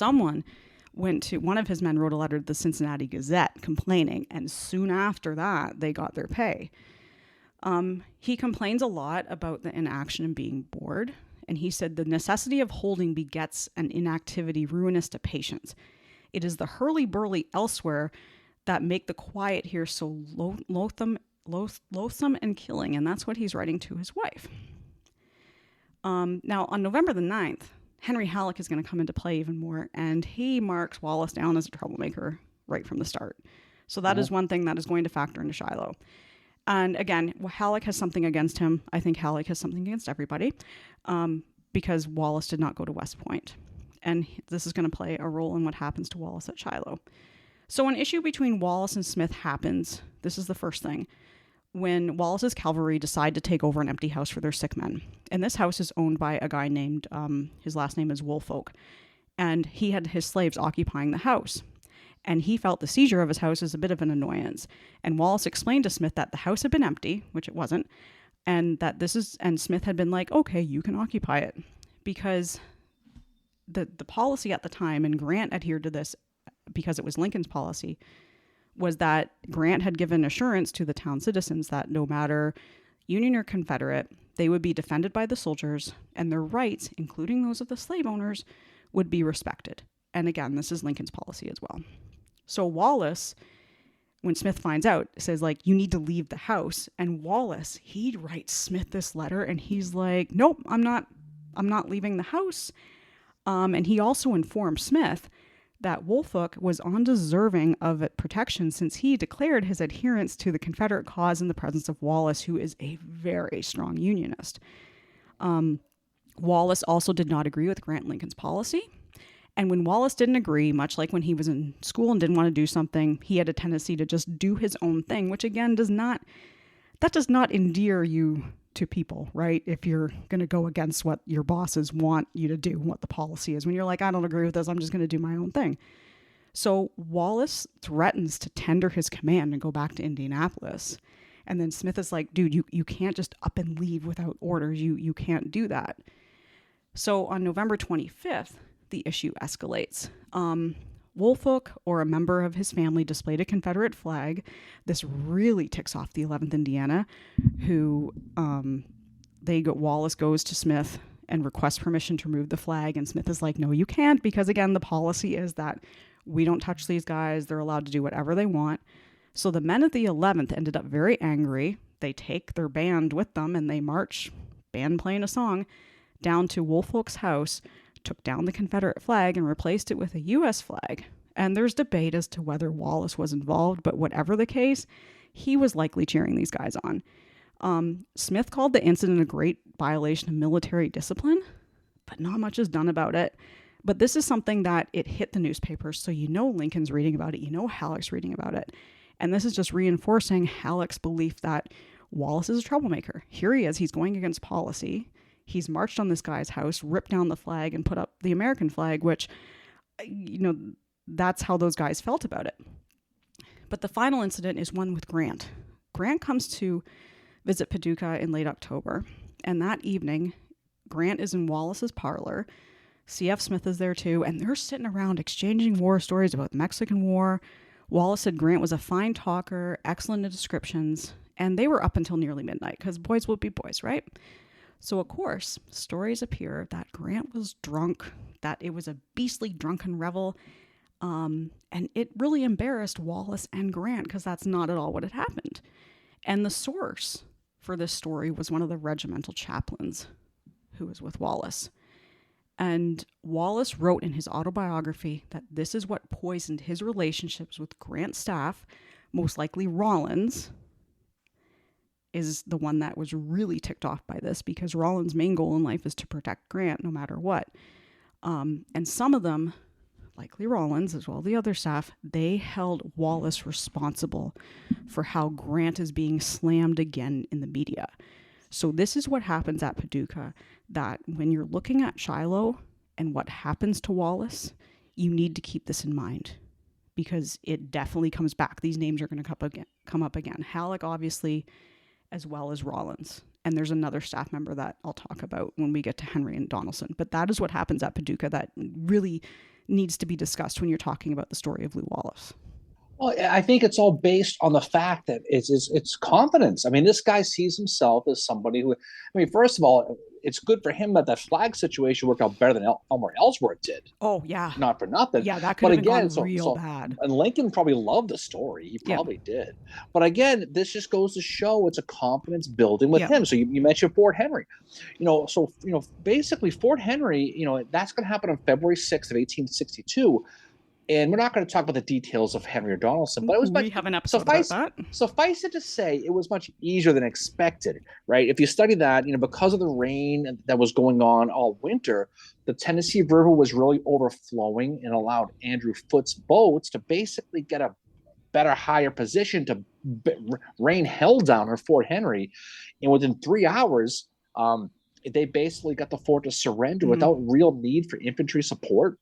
one of his men wrote a letter to the Cincinnati Gazette complaining, and soon after that, they got their pay. He complains a lot about the inaction and being bored, and he said the necessity of holding begets an inactivity ruinous to patience. It is the hurly-burly elsewhere that make the quiet here so loathsome and killing, and that's what he's writing to his wife. Now, on November the 9th, Henry Halleck is going to come into play even more, and he marks Wallace down as a troublemaker right from the start. So that is one thing that is going to factor into Shiloh. And again, Halleck has something against him. I think Halleck has something against everybody, because Wallace did not go to West Point. And this is going to play a role in what happens to Wallace at Shiloh. So an issue between Wallace and Smith happens. This is the first thing. When Wallace's cavalry decide to take over an empty house for their sick men. And this house is owned by a guy named, his last name is Woolfolk. And he had his slaves occupying the house. And he felt the seizure of his house as a bit of an annoyance. And Wallace explained to Smith that the house had been empty, which it wasn't, and and Smith had been like, okay, you can occupy it. Because the policy at the time, and Grant adhered to this because it was Lincoln's policy, was that Grant had given assurance to the town citizens that no matter Union or Confederate, they would be defended by the soldiers and their rights, including those of the slave owners, would be respected. And again, this is Lincoln's policy as well. So Wallace, when Smith finds out, says like, you need to leave the house. And Wallace, he writes Smith this letter and he's like, nope, I'm not leaving the house. And he also informed Smith that Woolfolk was undeserving of protection since he declared his adherence to the Confederate cause in the presence of Wallace, who is a very strong Unionist. Wallace also did not agree with Grant Lincoln's policy. And when Wallace didn't agree, much like when he was in school and didn't want to do something, he had a tendency to just do his own thing, which again does not endear you to people, right? If you're going to go against what your bosses want you to do, what the policy is. When you're like, I don't agree with this, I'm just going to do my own thing. So Wallace threatens to tender his command and go back to Indianapolis. And then Smith is like, dude, you can't just up and leave without orders. You can't do that. So on November 25th, the issue escalates. Woolfolk, or a member of his family, displayed a Confederate flag. This really ticks off the 11th Indiana, who Wallace goes to Smith and requests permission to remove the flag, and Smith is like, no, you can't, because again, the policy is that we don't touch these guys. They're allowed to do whatever they want. So the men of the 11th ended up very angry. They take their band with them and they march, band playing a song, down to Woolfolk's house, took down the Confederate flag and replaced it with a U.S. flag. And there's debate as to whether Wallace was involved, but whatever the case, he was likely cheering these guys on. Smith called the incident a great violation of military discipline, but not much is done about it. But this is something that it hit the newspapers, so Lincoln's reading about it, Halleck's reading about it. And this is just reinforcing Halleck's belief that Wallace is a troublemaker. Here he is, he's going against policy. He's marched on this guy's house, ripped down the flag, and put up the American flag, which, that's how those guys felt about it. But the final incident is one with Grant. Grant comes to visit Paducah in late October, and that evening, Grant is in Wallace's parlor. C.F. Smith is there too, and they're sitting around exchanging war stories about the Mexican War. Wallace said Grant was a fine talker, excellent in descriptions, and they were up until nearly midnight, because boys will be boys, right? So, of course, stories appear that Grant was drunk, that it was a beastly drunken revel, and it really embarrassed Wallace and Grant because that's not at all what had happened. And the source for this story was one of the regimental chaplains who was with Wallace. And Wallace wrote in his autobiography that this is what poisoned his relationships with Grant's staff, most likely Rollins, is the one that was really ticked off by this because Rollins' main goal in life is to protect Grant no matter what. And some of them, likely Rollins as well as the other staff, they held Wallace responsible for how Grant is being slammed again in the media. So this is what happens at Paducah, that when you're looking at Shiloh and what happens to Wallace, you need to keep this in mind because it definitely comes back. These names are going to come up again. Halleck, obviously, as well as Rollins. And there's another staff member that I'll talk about when we get to Henry and Donaldson. But that is what happens at Paducah that really needs to be discussed when you're talking about the story of Lew Wallace. Well, I think it's all based on the fact that it's confidence. I mean, this guy sees himself as somebody who, I mean, first of all, it's good for him that flag situation worked out better than Elmer Ellsworth did. Oh, yeah. Not for nothing. Yeah, that could have been gone real bad. And Lincoln probably loved the story. He probably did. But again, this just goes to show it's a confidence building with him. So you mentioned Fort Henry. Basically Fort Henry, that's going to happen on February 6th of 1862. And we're not going to talk about the details of Henry or Donaldson, but it was we have an episode about that. Suffice it to say, it was much easier than expected, right? If you study that, because of the rain that was going on all winter, the Tennessee River was really overflowing and allowed Andrew Foote's boats to basically get a better, higher position to rain hell down on Fort Henry. And within 3 hours, they basically got the fort to surrender without real need for infantry support.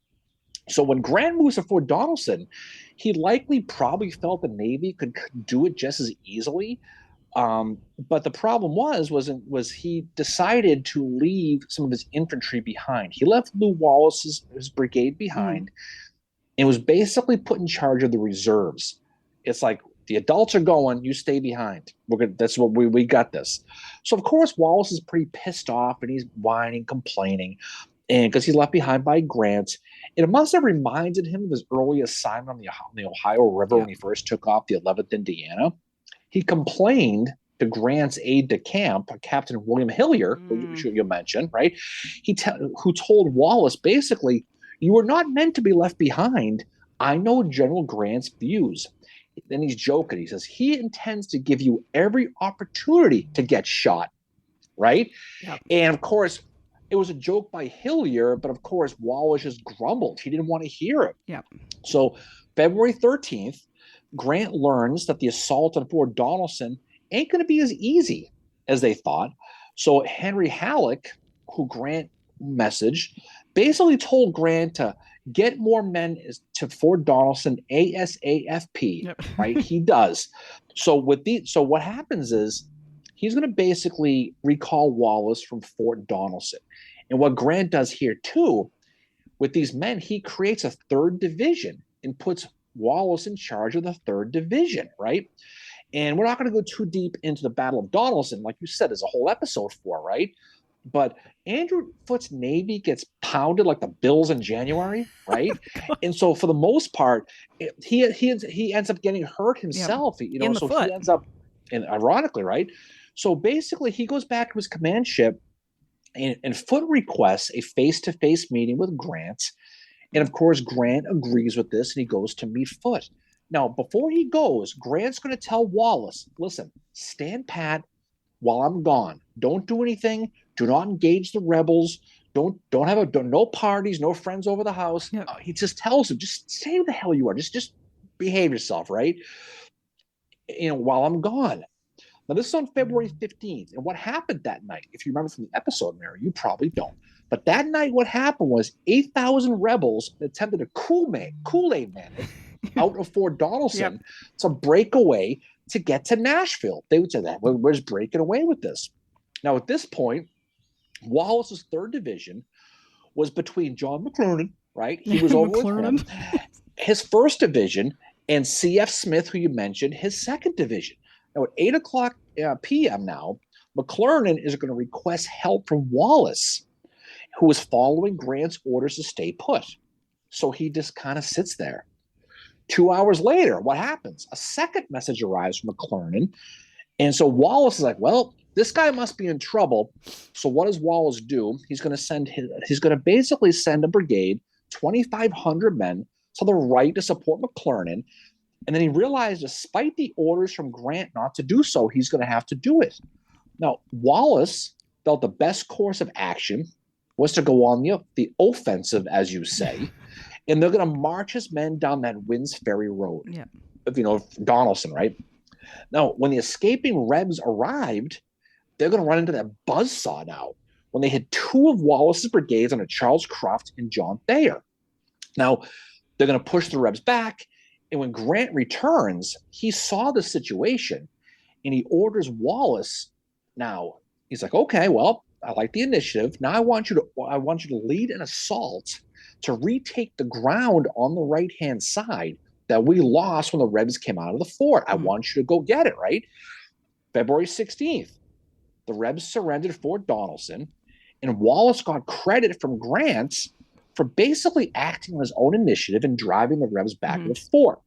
So when Grant moves to Fort Donelson, he likely probably felt the Navy could do it just as easily. But the problem was he decided to leave some of his infantry behind. He left Lew Wallace's his brigade behind and was basically put in charge of the reserves. It's like, the adults are going, you stay behind. That's what we got this. So of course Wallace is pretty pissed off and he's whining, complaining. And because he's left behind by Grant, and it must have reminded him of his early assignment on the Ohio River when he first took off the 11th Indiana. He complained to Grant's aide-de-camp, Captain William Hillier, who you mentioned, right? Who told Wallace, basically, you were not meant to be left behind. I know General Grant's views. Then he's joking. He says, he intends to give you every opportunity to get shot, right? Yep. And of course, it was a joke by Hillier, but of course, Wallace just grumbled. He didn't want to hear it. Yep. So February 13th, Grant learns that the assault on Fort Donelson ain't going to be as easy as they thought. So Henry Halleck, who Grant messaged, basically told Grant to get more men to Fort Donelson ASAFP. Yep. Right? He does. So what happens is he's going to basically recall Wallace from Fort Donelson. And what Grant does here too, with these men, he creates a 3rd division and puts Wallace in charge of the 3rd division, right? And we're not going to go too deep into the Battle of Donelson. Like you said, there's a whole episode for, right? But Andrew Foote's Navy gets pounded like the Bills in January, right? And so for the most part, he ends up getting hurt himself. Yep. In the foot. He ends up, and ironically, right? So basically, he goes back to his command ship, and Foote requests a face-to-face meeting with Grant. And of course, Grant agrees with this, and he goes to meet Foote. Now, before he goes, Grant's going to tell Wallace, listen, stand pat while I'm gone. Don't do anything. Do not engage the rebels. Don't have no parties, no friends over the house. Yep. He just tells him, just stay where the hell you are. Just behave yourself, right? While I'm gone. Now, this is on February 15th. And what happened that night, if you remember from the episode, Mary, you probably don't. But that night, what happened was 8,000 rebels attempted a Kool-Aid man out of Fort Donelson to break away to get to Nashville. They would say that we're just breaking away with this. Now, at this point, Wallace's 3rd division was between John McClernand, right? He was over with him. His 1st division, and C.F. Smith, who you mentioned, his 2nd division. Now, at 8 o'clock p.m. now, McClernand is going to request help from Wallace, who is following Grant's orders to stay put. So he just kind of sits there. 2 hours later, what happens? A second message arrives from McClernand. And so Wallace is like, well, this guy must be in trouble. So what does Wallace do? He's going to basically send a brigade, 2,500 men to the right to support McClernand. And then he realized, despite the orders from Grant not to do so, he's going to have to do it. Now, Wallace felt the best course of action was to go on the offensive, as you say, and they're going to march his men down that Winds Ferry Road. Yeah. Donelson, right? Now, when the escaping Rebs arrived, they're going to run into that buzzsaw now when they hit two of Wallace's brigades under Charles Cruft and John Thayer. Now, they're going to push the Rebs back, and when Grant returns, he saw the situation, and he orders Wallace. Now, he's like, okay, well, I like the initiative. Now I want you to lead an assault to retake the ground on the right-hand side that we lost when the Rebs came out of the fort. I want you to go get it, right? February 16th, the Rebs surrendered Fort Donelson, and Wallace got credit from Grant for basically acting on his own initiative and driving the Rebs back to the fort.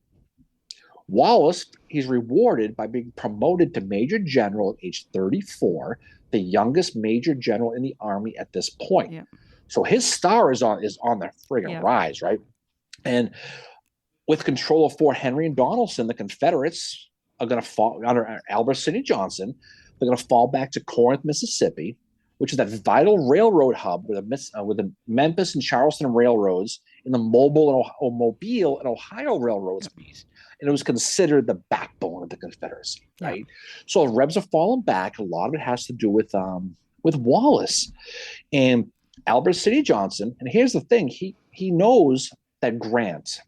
Wallace, he's rewarded by being promoted to Major General at age 34, the youngest Major General in the Army at this point. Yeah. So his star is on the friggin' rise, right? And with control of Fort Henry and Donelson, the Confederates are going to fall under Albert Sidney Johnston. They're going to fall back to Corinth, Mississippi, which is that vital railroad hub with the Memphis and Charleston railroads and the Mobile and Ohio railroads meet. And it was considered the backbone of the Confederacy, right? So the Rebs have fallen back. A lot of it has to do with Wallace and Albert Sidney Johnston. And here's the thing: he knows that Grant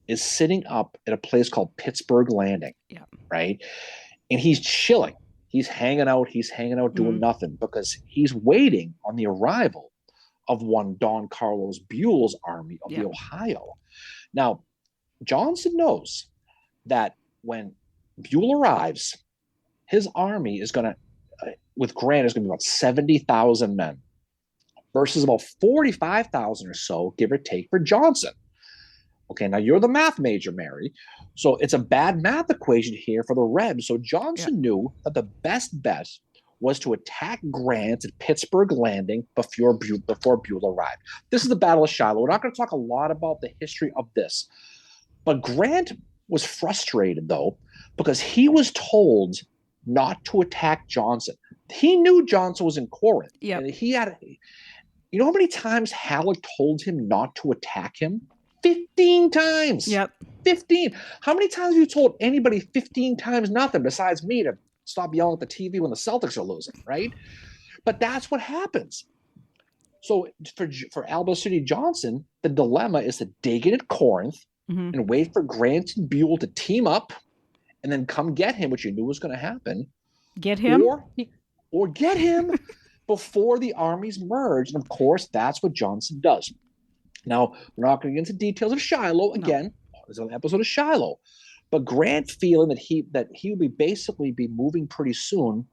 is sitting up at a place called Pittsburgh Landing, right? And he's chilling. He's hanging out doing nothing because he's waiting on the arrival of one Don Carlos Buell's army of the Ohio. Now, Johnston knows that when Buell arrives, his army is going to, with Grant, is going to be about 70,000 men versus about 45,000 or so, give or take, for Johnston. Okay, now you're the math major, Mary. So it's a bad math equation here for the Rebs. So Johnston knew that the best bet was to attack Grant at Pittsburgh Landing before Buell arrived. This is the Battle of Shiloh. We're not going to talk a lot about the history of this. But Grant was frustrated, though, because he was told not to attack Johnston. He knew Johnston was in Corinth. Yeah. And he had, you know how many times Halleck told him not to attack him? 15 times. Yep. 15. How many times have you told anybody 15 times nothing besides me to stop yelling at the TV when the Celtics are losing, right? But that's what happens. So for Albert Sidney Johnston, the dilemma is to dig in at Corinth and wait for Grant and Buell to team up and then come get him, which you knew was going to happen. Get him? Or get him before the armies merge. And of course, that's what Johnston does. Now, we're not going to get into details of Shiloh again. There's an episode of Shiloh. But Grant, feeling that he would basically be moving pretty soon,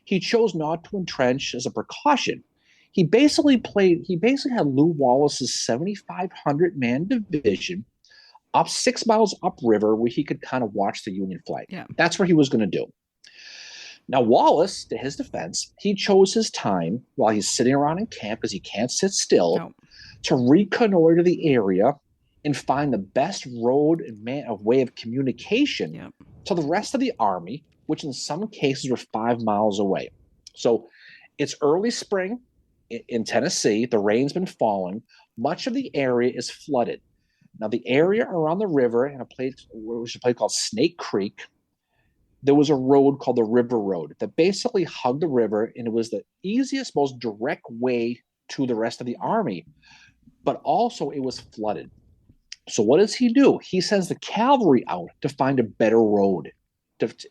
he chose not to entrench as a precaution. He basically had Lew Wallace's 7,500 man division up 6 miles upriver where he could kind of watch the Union flag. Yeah. That's what he was going to do. Now, Wallace, to his defense, he chose his time while he's sitting around in camp because he can't sit still to reconnoiter the area and find the best road and way of communication to the rest of the army, which in some cases were 5 miles away. So it's early spring in Tennessee. The rain's been falling. Much of the area is flooded. Now, the area around the river in a place called Snake Creek, there was a road called the River Road that basically hugged the river, and it was the easiest, most direct way to the rest of the army. But also it was flooded. So what does he do? He sends the cavalry out to find a better road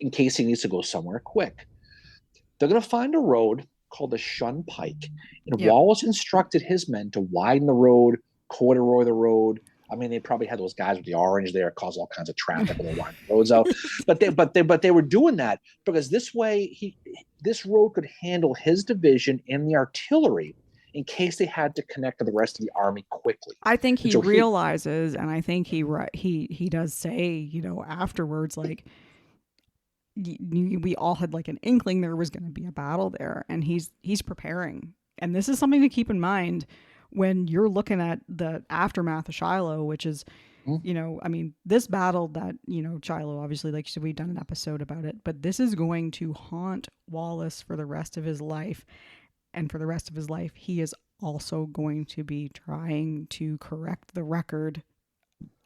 in case he needs to go somewhere quick. They're going to find a road called the Shun Pike. And Wallace instructed his men to widen the road, corduroy the road, I mean, they probably had those guys with the orange there, cause all kinds of traffic when they lined the roads out. But they were doing that because this road could handle his division and the artillery in case they had to connect to the rest of the army quickly. I think And he so he, realizes, and I think he does say, afterwards, like, we all had like an inkling there was going to be a battle there, and he's preparing. And this is something to keep in mind when you're looking at the aftermath of Shiloh, which is, I mean, this battle that, Shiloh, obviously, like you said, we've done an episode about it, but this is going to haunt Wallace for the rest of his life. And for the rest of his life, he is also going to be trying to correct the record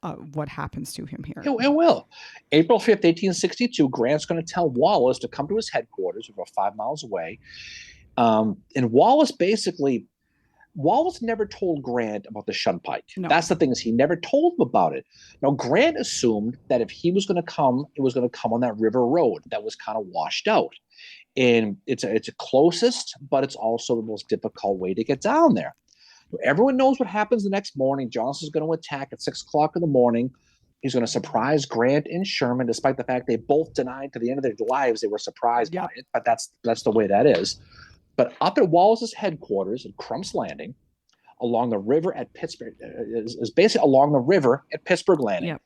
of what happens to him here. it will. April 5th, 1862, Grant's going to tell Wallace to come to his headquarters about 5 miles away. And Wallace never told Grant about the Shunpike. No. That's the thing, is he never told him about it. Now, Grant assumed that if he was going to come, it was going to come on that river road that was kind of washed out. And it's a closest, but it's also the most difficult way to get down there. Everyone knows what happens the next morning. Johnston's going to attack at 6 o'clock in the morning. He's going to surprise Grant and Sherman, despite the fact they both denied to the end of their lives they were surprised by it. But that's the way that is. But up at Wallace's headquarters in Crump's Landing, along the river at Pittsburgh, is basically along the river at Pittsburgh Landing. Yep.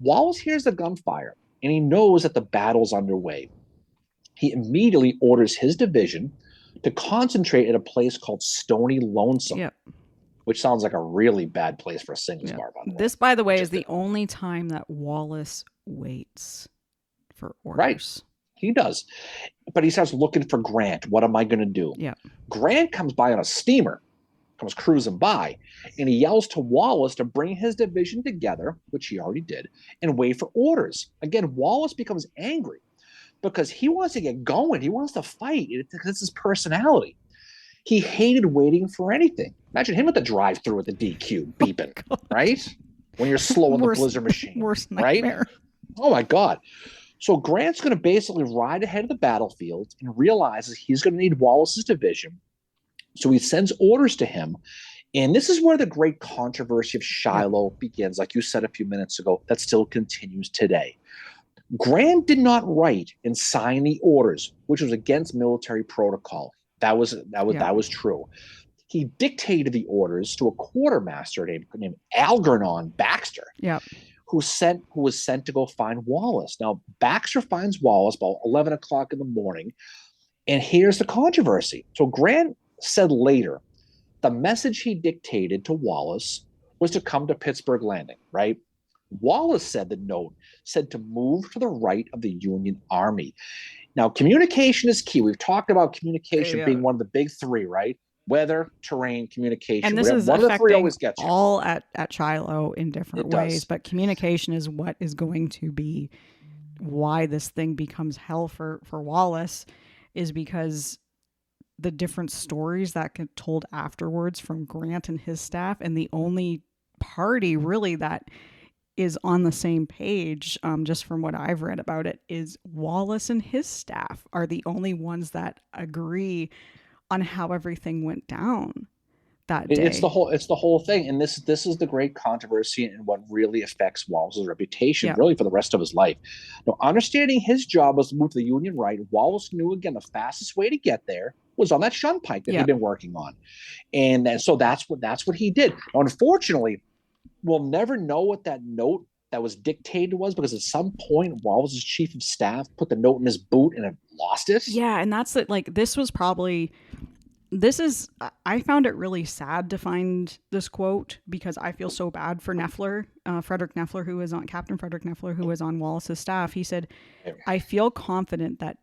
Wallace hears the gunfire, and he knows that the battle's underway. He immediately orders his division to concentrate at a place called Stony Lonesome, Yep. which sounds like a really bad place for a singles bar, by the way. This, by the way, is the only time that Wallace waits for orders. Right. He does. But he starts looking for Grant. What am I going to do? Yeah. Grant comes by on a steamer, comes cruising by, and he yells to Wallace to bring his division together, which he already did, and wait for orders. Again, Wallace becomes angry because he wants to get going. He wants to fight. It's his personality. He hated waiting for anything. Imagine him at the drive-thru at the DQ beeping, right? When you're slow in the Blizzard machine, worst right? nightmare. Oh my God. So Grant's going to basically ride ahead of the battlefield and realizes he's going to need Wallace's division. So he sends orders to him. And this is where the great controversy of Shiloh begins, like you said a few minutes ago, that still continues today. Grant did not write and sign the orders, which was against military protocol. That was true. He dictated the orders to a quartermaster named Algernon Baxter, who was sent to go find Wallace. Now, Baxter finds Wallace about 11 o'clock in the morning, and here's the controversy. So Grant said later, the message he dictated to Wallace was to come to Pittsburgh Landing, right? Wallace said the note said to move to the right of the Union Army. Now, communication is key. We've talked about communication being one of the big three, right? Weather, terrain, communication. And this is one of the three always gets you. All at Shiloh in different ways, but communication is what is going to be why this thing becomes hell for Wallace, is because the different stories that get told afterwards from Grant and his staff, and the only party really that is on the same page, just from what I've read about it, is Wallace and his staff are the only ones that agree on how everything went down that day. It's the whole thing, and this is the great controversy and what really affects Wallace's reputation, really for the rest of his life. Now, understanding his job was to move to the Union right, Wallace knew again the fastest way to get there was on that Shunpike that he'd been working on, and so that's what he did. Now, unfortunately, we'll never know what that note that was dictated was, because at some point Wallace's chief of staff put the note in his boot and had lost it. Yeah, and that's it. Like, I found it really sad to find this quote, because I feel so bad for Knepfler, Captain Frederick Knepfler, who was on Wallace's staff. He said, I feel confident that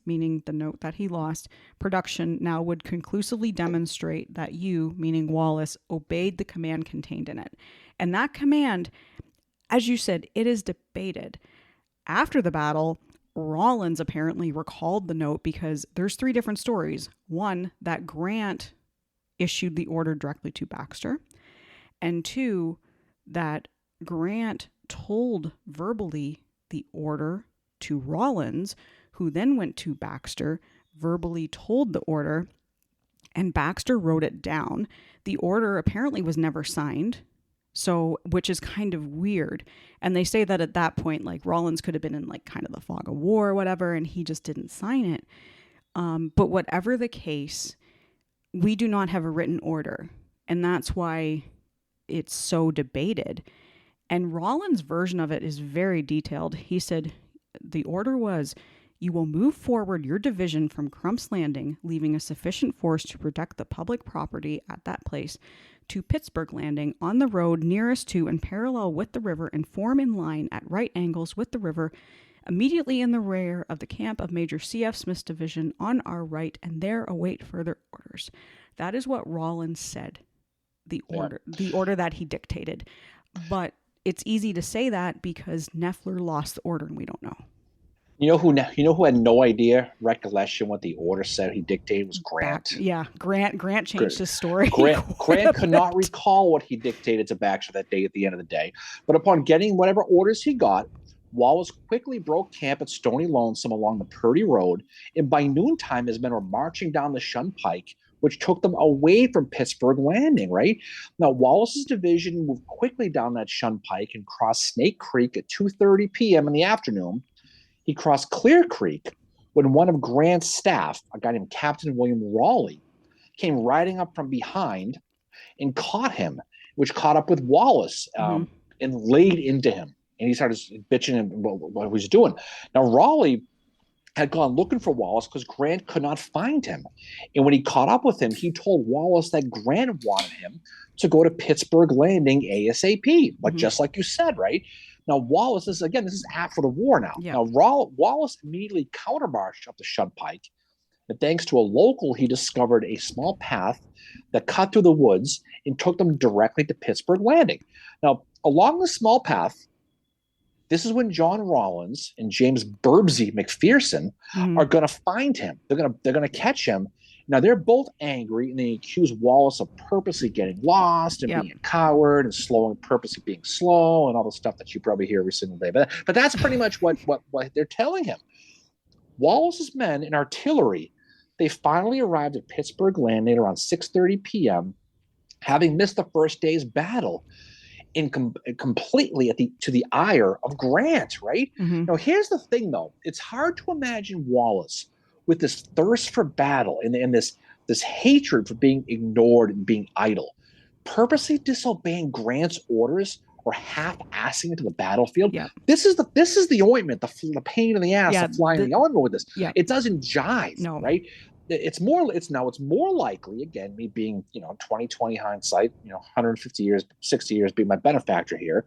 meaning the note that he lost, production now would conclusively demonstrate that you, meaning Wallace, obeyed the command contained in it. And that command, as you said, it is debated. After the battle, Rawlins apparently recalled the note because there's three different stories. One, that Grant issued the order directly to Baxter. And two, that Grant told verbally the order to Rawlins, who then went to Baxter, verbally told the order, and Baxter wrote it down. The order apparently was never signed. So, which is kind of weird. And they say that at that point, like Rollins could have been in like kind of the fog of war or whatever, and he just didn't sign it. But whatever the case, we do not have a written order. And that's why it's so debated. And Rollins' version of it is very detailed. He said the order was, you will move forward your division from Crump's Landing, leaving a sufficient force to protect the public property at that place, to Pittsburgh Landing on the road nearest to and parallel with the river, and form in line at right angles with the river, immediately in the rear of the camp of Major C.F. Smith's division on our right, and there await further orders. That is what Rollins said, Yeah. the order that he dictated. But it's easy to say that because Neffler lost the order and we don't know. You know who had no idea, recollection, what the order said he dictated was Grant. Grant changed his story. Grant could not recall what he dictated to Baxter that day at the end of the day. But upon getting whatever orders he got, Wallace quickly broke camp at Stony Lonesome along the Purdy Road, and by noontime his men were marching down the Shun Pike, which took them away from Pittsburgh Landing, right? Now, Wallace's division moved quickly down that Shun Pike and crossed Snake Creek at 2:30 p.m. in the afternoon. He crossed Clear Creek when one of Grant's staff, a guy named Captain William Raleigh, came riding up from behind and caught him, which caught up with Wallace and laid into him. And he started bitching and what he was doing. Now, Raleigh had gone looking for Wallace because Grant could not find him. And when he caught up with him, he told Wallace that Grant wanted him to go to Pittsburgh Landing ASAP, but just like you said, right? Now, Wallace, this is after the war now. Yeah. Now, Wallace immediately countermarched up the Shun Pike. And thanks to a local, he discovered a small path that cut through the woods and took them directly to Pittsburgh Landing. Now, along the small path, this is when John Rollins and James Burbsy McPherson are going to find him. They're going to catch him. Now, they're both angry, and they accuse Wallace of purposely getting lost and being a coward and purposely being slow and all the stuff that you probably hear every single day. But that's pretty much what they're telling him. Wallace's men and artillery, they finally arrived at Pittsburgh Landing around 6:30 p.m., having missed the first day's battle completely to the ire of Grant, right? Now, here's the thing, though. It's hard to imagine Wallace with this thirst for battle and this hatred for being ignored and being idle, purposely disobeying Grant's orders or half-assing into the battlefield. Yeah. This is the ointment, the pain in the ass, the fly in the ointment with this. Yeah. It doesn't jive, right? It's more likely, again, me being 2020 hindsight, 150 years, 60 years being my benefactor here,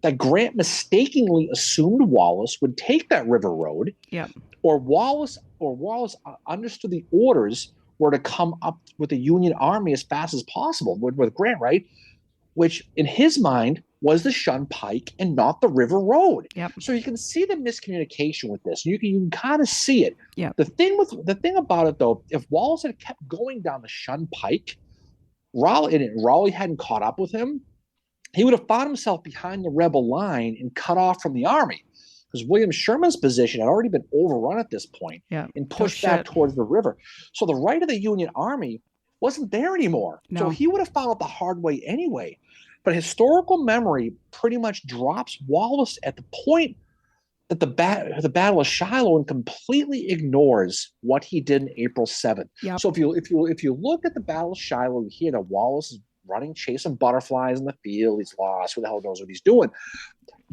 that Grant mistakenly assumed Wallace would take that river road. Yeah. Or Wallace understood the orders were to come up with the Union Army as fast as possible with Grant, right? Which in his mind was the Shun Pike and not the river road. Yep. So you can see the miscommunication with this. You can kind of see it. Yeah. The thing about it, though, if Wallace had kept going down the Shun Pike, Raleigh hadn't caught up with him, he would have found himself behind the rebel line and cut off from the army, because William Sherman's position had already been overrun at this point and pushed back towards the river. So the right of the Union Army wasn't there anymore. No. So he would have followed the hard way anyway. But historical memory pretty much drops Wallace at the point that the Battle of Shiloh and completely ignores what he did in April 7th. Yep. So if you look at the Battle of Shiloh, you hear that Wallace is running, chasing butterflies in the field. He's lost. Who the hell knows what he's doing?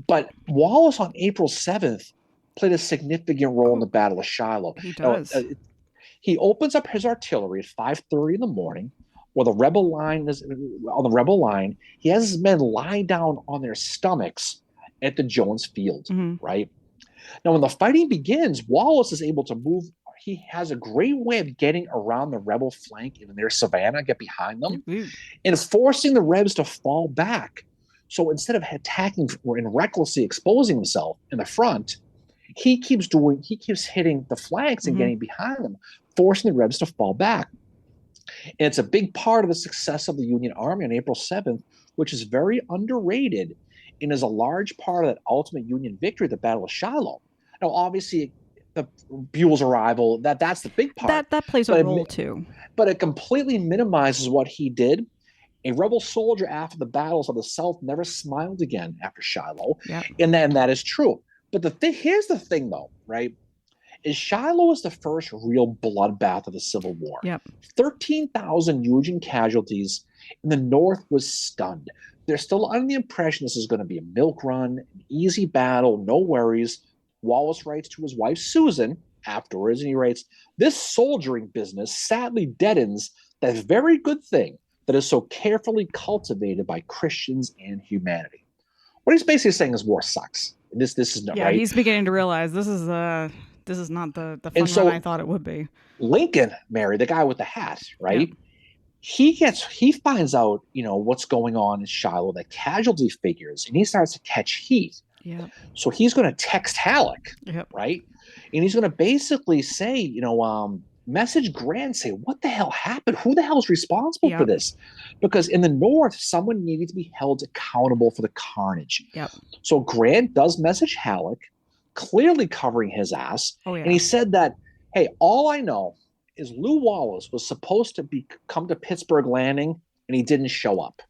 But Wallace on April 7th played a significant role in the Battle of Shiloh. He does. Now, he opens up his artillery at 5:30 in the morning, where the rebel line is on the rebel line. He has his men lie down on their stomachs at the Jones Field, right? Now, when the fighting begins, Wallace is able to move. He has a great way of getting around the rebel flank in their savannah, get behind them, and forcing the Rebs to fall back. So instead of attacking and recklessly exposing himself in the front, he keeps hitting the flanks and getting behind them, forcing the Rebs to fall back. And it's a big part of the success of the Union Army on April 7th, which is very underrated and is a large part of that ultimate Union victory, the Battle of Shiloh. Now, obviously, the Buell's arrival, that's the big part. That plays a role too. But it completely minimizes what he did A rebel soldier after the battles of the South never smiled again after Shiloh, Yep. and that is true. But here's the thing, though, right? Is Shiloh was the first real bloodbath of the Civil War. Yep. 13,000 Union casualties, and the North was stunned. They're still under the impression this is going to be a milk run, an easy battle, no worries. Wallace writes to his wife, Susan, afterwards, and he writes, "This soldiering business sadly deadens that very good thing that is so carefully cultivated by Christians and humanity." What he's basically saying is war sucks. This is not Yeah, right. he's beginning to realize this is not the And fun run I so thought it would be. Lincoln, Mary, the guy with the hat, Yep. right? He finds out, what's going on in Shiloh, the casualty figures, and he starts to catch heat. Yep. So he's going to text Halleck, Yep. right? And he's going to basically say, message Grant, say, what the hell happened? Who the hell is responsible for Yep. this? Because in the North, someone needed to be held accountable for the carnage. Yep. So Grant does message Halleck, clearly covering his ass. Oh, yeah. And he said that, hey, all I know is Lew Wallace was supposed to come to Pittsburgh Landing, and he didn't show up.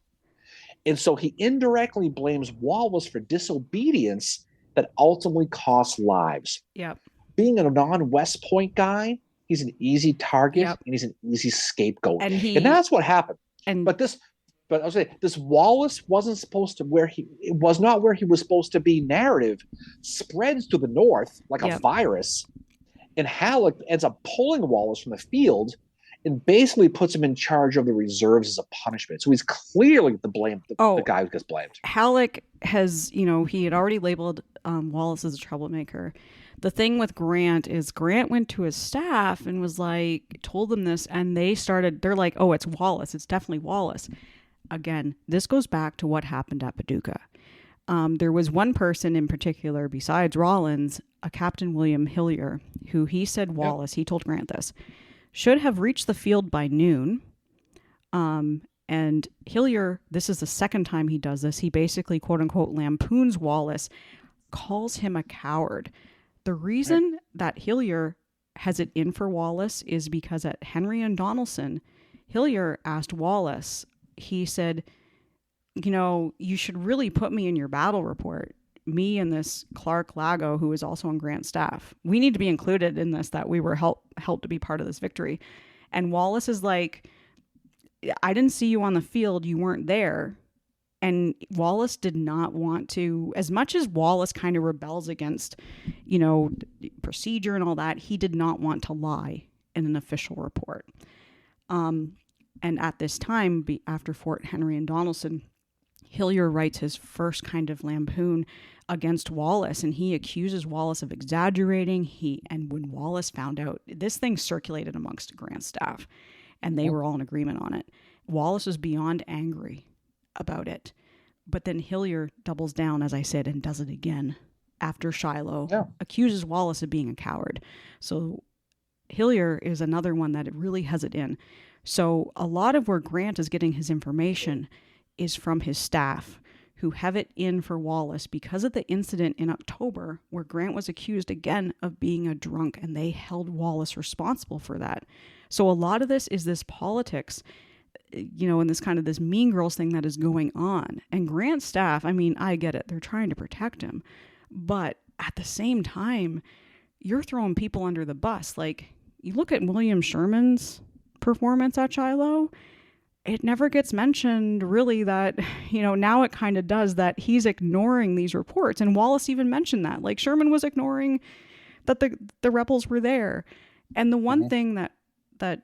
And so he indirectly blames Wallace for disobedience that ultimately cost lives. Yep. Being a non-West Point guy, he's an easy target, Yep. and he's an easy scapegoat. And And that's what happened. and But I was saying, this Wallace wasn't supposed to it was not where he was supposed to be. Narrative spreads to the North like a Yep. virus, and Halleck ends up pulling Wallace from the field and basically puts him in charge of the reserves as a punishment. So he's clearly the guy who gets blamed. Halleck has, he had already labeled Wallace as a troublemaker. The thing with Grant is Grant went to his staff and was like, told them this, and they're like, oh, it's Wallace. It's definitely Wallace. Again, this goes back to what happened at Paducah. There was one person in particular, besides Rawlins, a Captain William Hillier, who he said Wallace, he told Grant this, should have reached the field by noon. And Hillier, this is the second time he does this. He basically, quote unquote, lampoons Wallace, calls him a coward. The reason that Hillier has it in for Wallace is because at Henry and Donelson, Hillier asked Wallace, he said, you should really put me in your battle report. Me and this Clark Lago, who is also on Grant's staff. We need to be included in this, that we were helped to be part of this victory. And Wallace is like, I didn't see you on the field. You weren't there. And Wallace did not want to, as much as Wallace kind of rebels against, procedure and all that, he did not want to lie in an official report. And at this time, after Fort Henry and Donelson, Hillier writes his first kind of lampoon against Wallace, and he accuses Wallace of exaggerating. And when Wallace found out, this thing circulated amongst Grant's staff, and they were all in agreement on it. Wallace was beyond angry about it. But then Hillier doubles down, as I said, and does it again after Shiloh, accuses Wallace of being a coward. So Hillier is another one that really has it in. So a lot of where Grant is getting his information is from his staff, who have it in for Wallace because of the incident in October where Grant was accused again of being a drunk, and they held Wallace responsible for that. So a lot of this is this politics, and this kind of this Mean Girls thing that is going on. And Grant's staff, I get it. They're trying to protect him. But at the same time, you're throwing people under the bus. Like, you look at William Sherman's performance at Shiloh, it never gets mentioned really that, now it kind of does, that he's ignoring these reports. And Wallace even mentioned that. Like, Sherman was ignoring that the rebels were there. And the one thing that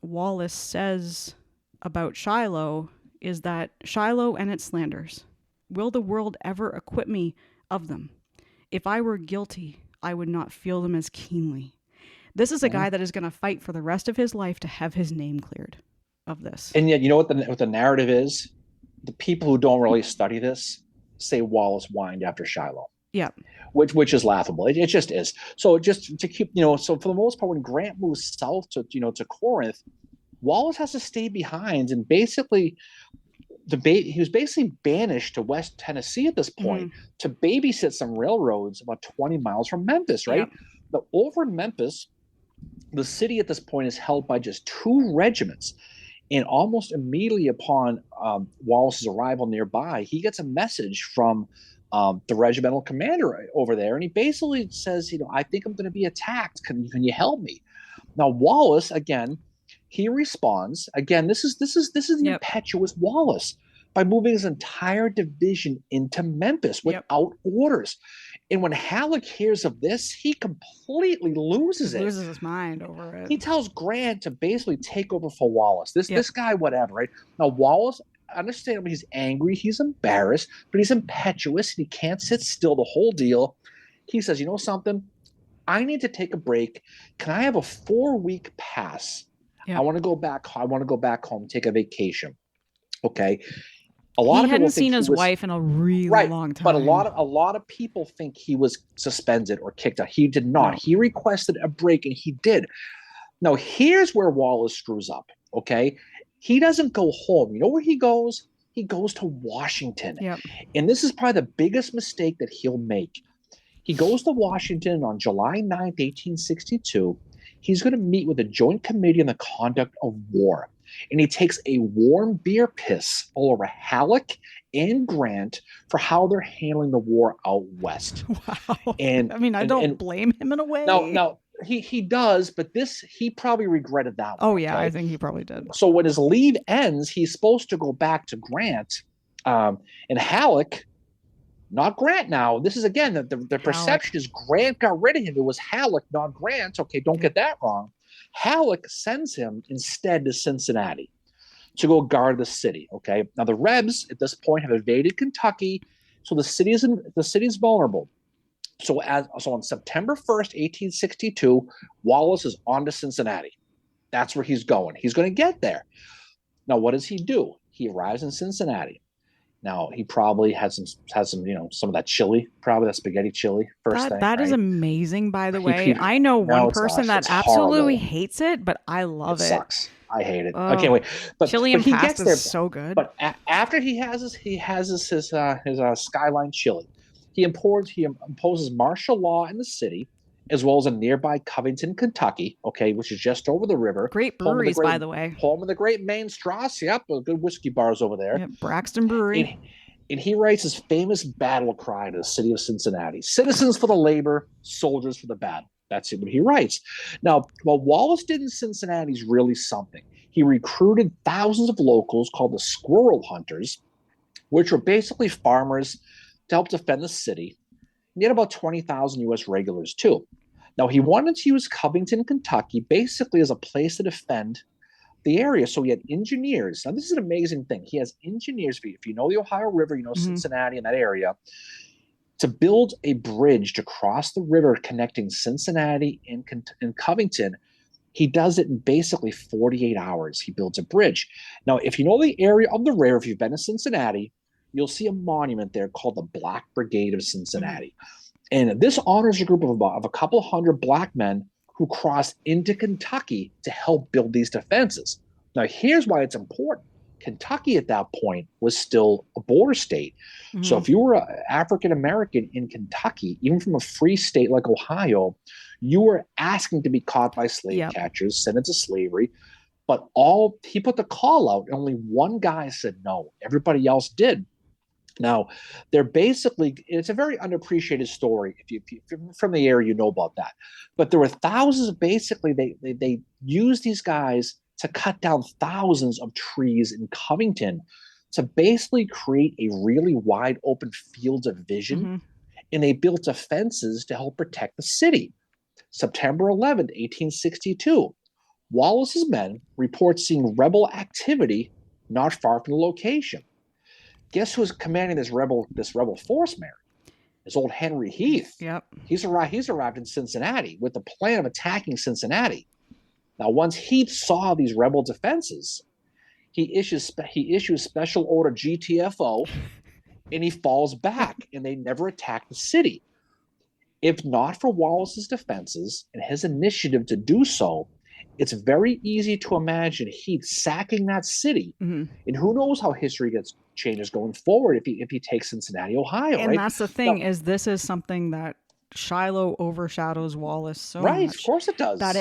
Wallace says about Shiloh is that Shiloh and its slanders, will the world ever acquit me of them? If I were guilty, I would not feel them as keenly. This is a guy that is going to fight for the rest of his life to have his name cleared of this. And yet, you know what the narrative is? The people who don't really study this say Wallace whined after Shiloh. Yeah. Which is laughable. It just is. So just to keep, so for the most part, when Grant moves south to Corinth, Wallace has to stay behind, and basically he was basically banished to West Tennessee at this point to babysit some railroads about 20 miles from Memphis, right? Yep. But over in Memphis, the city at this point is held by just 2 regiments. And almost immediately upon Wallace's arrival nearby, he gets a message from the regimental commander over there, and he basically says, I think I'm going to be attacked. Can you help me? Now Wallace again, he responds again. This is the Yep. impetuous Wallace by moving his entire division into Memphis Yep. without orders. And when Halleck hears of this, he completely He loses it. loses his mind over it. He tells Grant to basically take over for Wallace. This Yep. this guy, whatever, right? Now Wallace, understandably, he's angry, he's embarrassed, but he's impetuous and he can't sit still. The whole deal. He says, "You know something? I need to take a break. Can I have a 4-week pass? I Yep. want to go back. I want to go back home, take a vacation." Okay. A lot He of people hadn't think seen he his was wife in a really right, long but a time. lot of a lot of people think he was suspended or kicked out. He did not. No. He requested a break, and he did. Now, here's where Wallace screws up. Okay, he doesn't go home. You know where he goes? He goes to Washington, Yep. and this is probably the biggest mistake that he'll make. He goes to Washington on July 9th, 1862. He's going to meet with a joint committee on the conduct of war. And he takes a warm beer piss all over Halleck and Grant for how they're handling the war out west. Wow. And I mean, I and don't and blame him in a now way. now he does, but this he probably regretted that Oh one. yeah, I Okay, think he probably did. so when his leave ends, he's supposed to go back to Grant, and Halleck, not Grant now. This is again the Halleck. perception is Grant got rid of him. It was Halleck, not Grant. Okay, don't Yep. get that wrong. Halleck sends him instead to Cincinnati to go guard the city. Okay, now the Rebs at this point have invaded Kentucky, so the city's vulnerable. So on September 1st, 1862, Wallace is on to Cincinnati. That's where he's going. He's going to get there. Now, what does he do? He arrives in Cincinnati. Now he probably has some some of that chili, probably that spaghetti chili first That thing, that is right? amazing, by the He way. I know one no, it's person not. that It's absolutely horrible. hates it, but I It love it. sucks. I hate it. I can't Oh, wait. But chili but and he pasta gets is there. so good. But after he has his skyline chili, he imposes martial law in the city, as well as in nearby Covington, Kentucky. Okay, which is just over the river, Great home of the breweries, great by the way. home of the great Maine Strasse. Yep, good whiskey bars over there. Yep, Braxton Brewery. And, and he writes his famous battle cry to the city of Cincinnati: "Citizens for the labor, soldiers for the battle." That's what he writes. Now, what Wallace did in Cincinnati is really something. He recruited thousands of locals called the squirrel hunters, which were basically farmers to help defend the city. And he had about 20,000 U.S. regulars, too. Now, he wanted to use Covington, Kentucky, basically as a place to defend the area. So he had engineers. Now, this is an amazing thing. He has engineers. If you know the Ohio River, you know Hmm. Cincinnati and that area, to build a bridge to cross the river connecting Cincinnati and Covington. He does it in basically 48 hours. He builds a bridge. Now, if you know the area of the river, if you've been to Cincinnati, you'll see a monument there called the Black Brigade of Hmm. Cincinnati. And this honors a group of a couple hundred black men who crossed into Kentucky to help build these defenses. Now, here's why it's important. Kentucky at that point was still a border state. So Hmm. if you were African American in Kentucky, even from a free state like Ohio, you were asking to be caught by slave Yep. catchers, sent into slavery. But all he put the call out, and only one guy said no. Everybody else did. Now, they're basically, it's a very unappreciated story. If you're from the area, you know about that. But there were thousands of basically, they used these guys to cut down thousands of trees in Covington to basically create a really wide open field of vision. Hmm. And they built defenses to help protect the city. September 11th, 1862, Wallace's men report seeing rebel activity not far from the location. Guess who's commanding this rebel force, Mary? Is old Henry Heath. Yep. He's arrived in Cincinnati with the plan of attacking Cincinnati. Now, once Heath saw these rebel defenses, he issues special order GTFO, and he falls back, and they never attack the city. If not for Wallace's defenses and his initiative to do so, it's very easy to imagine Heath sacking that city. Hmm. And who knows how history gets changes going forward if he takes Cincinnati, Ohio, And right? that's the thing Now, is this is something that Shiloh overshadows Wallace so Right, of much course it that does.